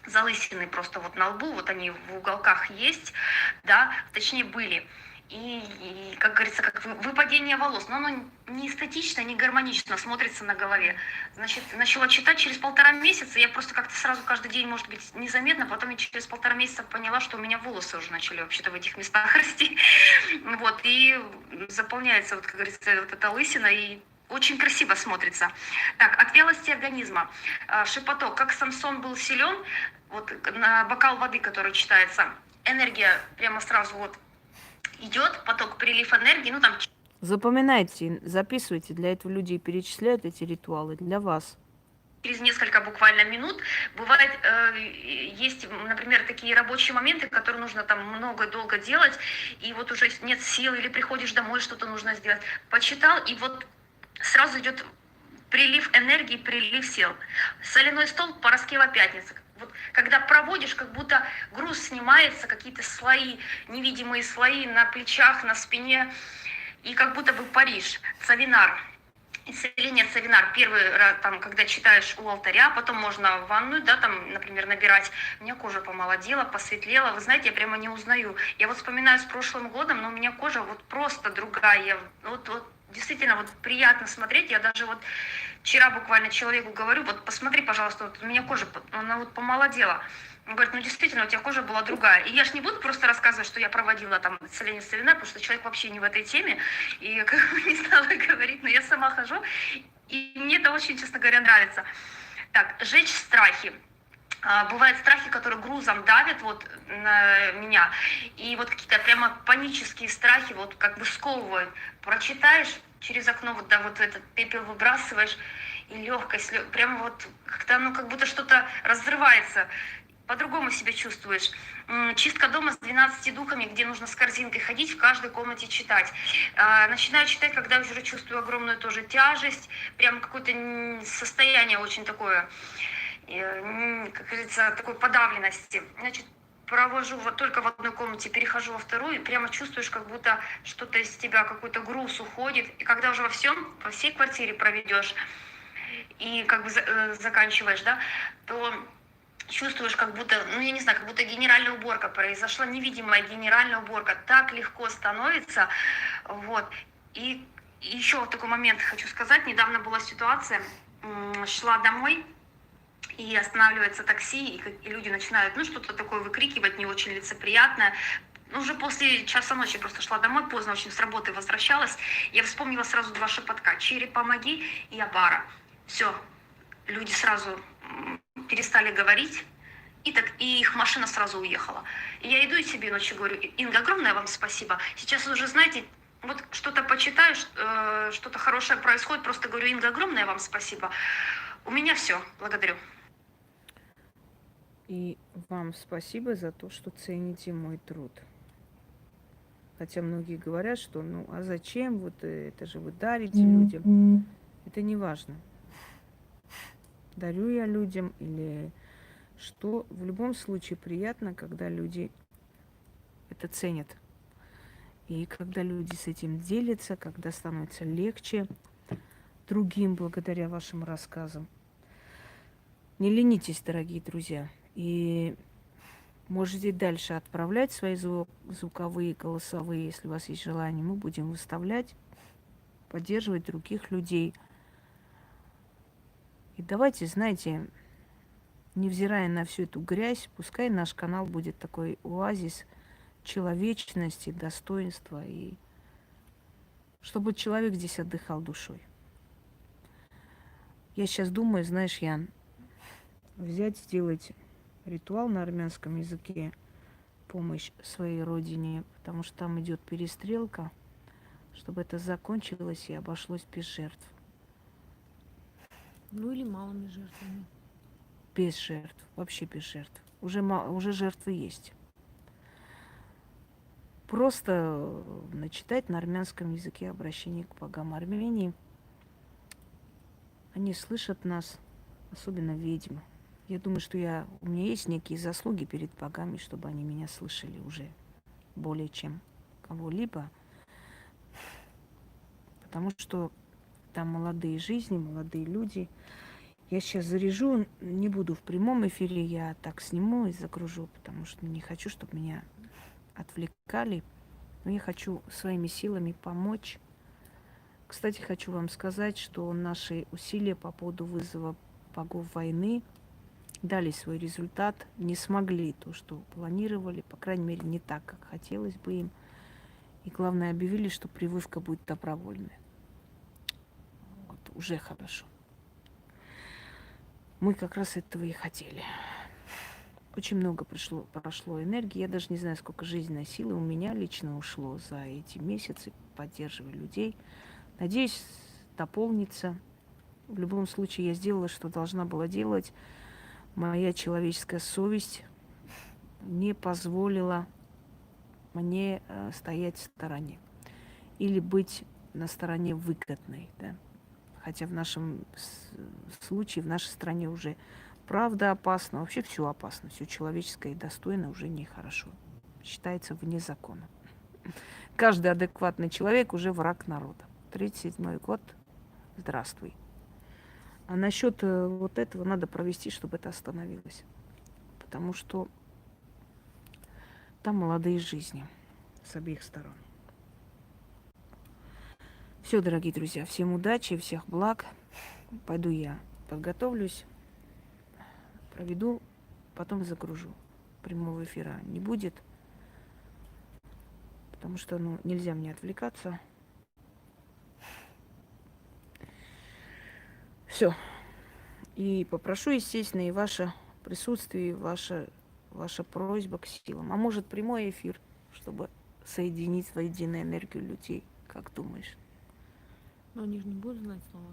Залысины просто вот на лбу, вот они в уголках есть, да, точнее были. И как говорится, как выпадение волос, но оно не эстетично, не гармонично смотрится на голове. Значит, начала читать через 1,5 месяца, я просто как-то сразу каждый день, может быть, незаметно, потом я через 1,5 месяца поняла, что у меня волосы уже начали вообще-то в этих местах расти. Вот, и заполняется, вот, как говорится, вот эта лысина, и очень красиво смотрится. Так, от вялости организма. Шепоток. Как Самсон был силен, вот на бокал воды, который читается, энергия прямо сразу вот идет, поток, прилив энергии, ну там... Запоминайте, записывайте. Для этого люди перечисляют эти ритуалы для вас. Через несколько буквально минут. Бывает, есть, например, такие рабочие моменты, которые нужно там много, долго делать, и вот уже нет сил, или приходишь домой, что-то нужно сделать. Почитал, и вот сразу идет прилив энергии, прилив сил. Соляной стол, Параскева пятница. Вот, когда проводишь, как будто груз снимается, какие-то слои, невидимые слои на плечах, на спине, и как будто бы Париж, Савинар. исцеление Савинар. Первый раз, там, когда читаешь у алтаря, потом можно в ванную, да, там, например, набирать. У меня кожа помолодела, посветлела. Вы знаете, я прямо не узнаю. Я вот вспоминаю с прошлым годом, но у меня кожа вот просто другая. Вот действительно вот приятно смотреть. Я даже вот вчера буквально человеку говорю, вот посмотри, пожалуйста, вот у меня кожа, она вот помолодела. Он говорит, ну действительно, у тебя кожа была другая. И я же не буду просто рассказывать, что я проводила там исцеление Савина, потому что человек вообще не в этой теме. И я как бы не стала говорить, но я сама хожу. И мне это очень, честно говоря, нравится. Так, сжечь страхи. Бывают страхи, которые грузом давят вот на меня. И вот какие-то прямо панические страхи вот как бы сковывают. Прочитаешь через окно, вот, да, вот этот пепел выбрасываешь, и легкость, прямо вот как-то, ну, как будто что-то разрывается. По-другому себя чувствуешь. Чистка дома с 12 духами, где нужно с корзинкой ходить, в каждой комнате читать. Начинаю читать, когда уже чувствую огромную тоже тяжесть, прям какое-то состояние очень такое, как говорится, такой подавленности. Значит, провожу вот только в одной комнате, перехожу во вторую, и прямо чувствуешь, как будто что-то из тебя, какой-то груз уходит. И когда уже во всей квартире проведешь и как бы заканчиваешь, да, то чувствуешь, как будто, ну я не знаю, как будто генеральная уборка произошла, невидимая генеральная уборка. Так легко становится, вот. И еще вот такой момент хочу сказать. Недавно была ситуация, шла домой, и останавливается такси, и люди начинают, ну, что-то такое выкрикивать, не очень лицеприятное. Ну, уже после часа ночи просто шла домой, поздно очень с работы возвращалась. Я вспомнила сразу два шепотка: «Черри, помоги» и «Абара». Все, люди сразу перестали говорить, и их машина сразу уехала. И я иду и себе ночью говорю: Инга, огромное вам спасибо. Сейчас уже, знаете, вот что-то почитаешь, что-то хорошее происходит, просто говорю: Инга, огромное вам спасибо. У меня все, благодарю. И вам спасибо за то, что цените мой труд. Хотя многие говорят, что ну а зачем, вот это же вы дарите людям. Это не важно. Дарю я людям или что. В любом случае приятно, когда люди это ценят. И когда люди с этим делятся, когда становится легче другим благодаря вашим рассказам. Не ленитесь, дорогие друзья. И можете дальше отправлять свои звуковые, голосовые, если у вас есть желание. Мы будем выставлять, поддерживать других людей. И давайте, знаете, невзирая на всю эту грязь, пускай наш канал будет такой оазис человечности, достоинства, и чтобы человек здесь отдыхал душой. Я сейчас думаю, знаешь, Ян, взять, сделать ритуал на армянском языке, помощь своей родине, потому что там идет перестрелка, чтобы это закончилось и обошлось без жертв. Ну или малыми жертвами. Без жертв, вообще без жертв. Уже жертвы есть. Просто начитать на армянском языке обращение к богам Армении. Они слышат нас, особенно ведьмы. Я думаю, что у меня есть некие заслуги перед богами, чтобы они меня слышали уже более чем кого-либо. Потому что там молодые жизни, молодые люди. Я сейчас заряжу, не буду в прямом эфире, я так сниму и загружу, потому что не хочу, чтобы меня отвлекали. Но я хочу своими силами помочь. Кстати, хочу вам сказать, что наши усилия по поводу вызова богов войны дали свой результат, не смогли то, что планировали, по крайней мере, не так, как хотелось бы им. И главное, объявили, что прививка будет добровольной. Вот, уже хорошо. Мы как раз этого и хотели. Очень много прошло энергии. Я даже не знаю, сколько жизненной силы у меня лично ушло за эти месяцы, поддерживая людей. Надеюсь, дополнится. В любом случае, я сделала, что должна была делать. Моя человеческая совесть не позволила мне стоять в стороне. Или быть на стороне выгодной. Да? Хотя в нашем случае, в нашей стране уже правда опасна. Вообще все опасно. Все человеческое и достойное уже нехорошо. Считается вне закона. Каждый адекватный человек уже враг народа. 1937 год здравствуй. А насчет вот этого надо провести, чтобы это остановилось. Потому что там молодые жизни с обеих сторон. Все, дорогие друзья, всем удачи, всех благ. Пойду я подготовлюсь, проведу, потом загружу. Прямого эфира не будет, потому что нельзя мне отвлекаться. Все. И попрошу, естественно, и ваше присутствие, и ваша просьба к силам. А может, прямой эфир, чтобы соединить воедино энергию людей. Как думаешь? Но они же не будут знать слова.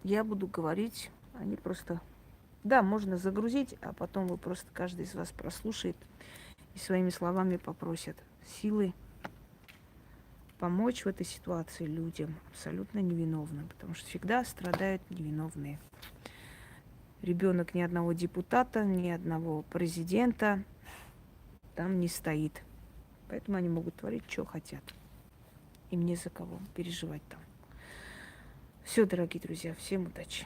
Я буду говорить, они просто... Да, можно загрузить, а потом вы просто, каждый из вас прослушает и своими словами попросит силы помочь в этой ситуации людям абсолютно невиновным, потому что всегда страдают невиновные. Ребенок ни одного депутата, ни одного президента там не стоит. Поэтому они могут творить, что хотят. Им не за кого переживать там. Все, дорогие друзья, всем удачи.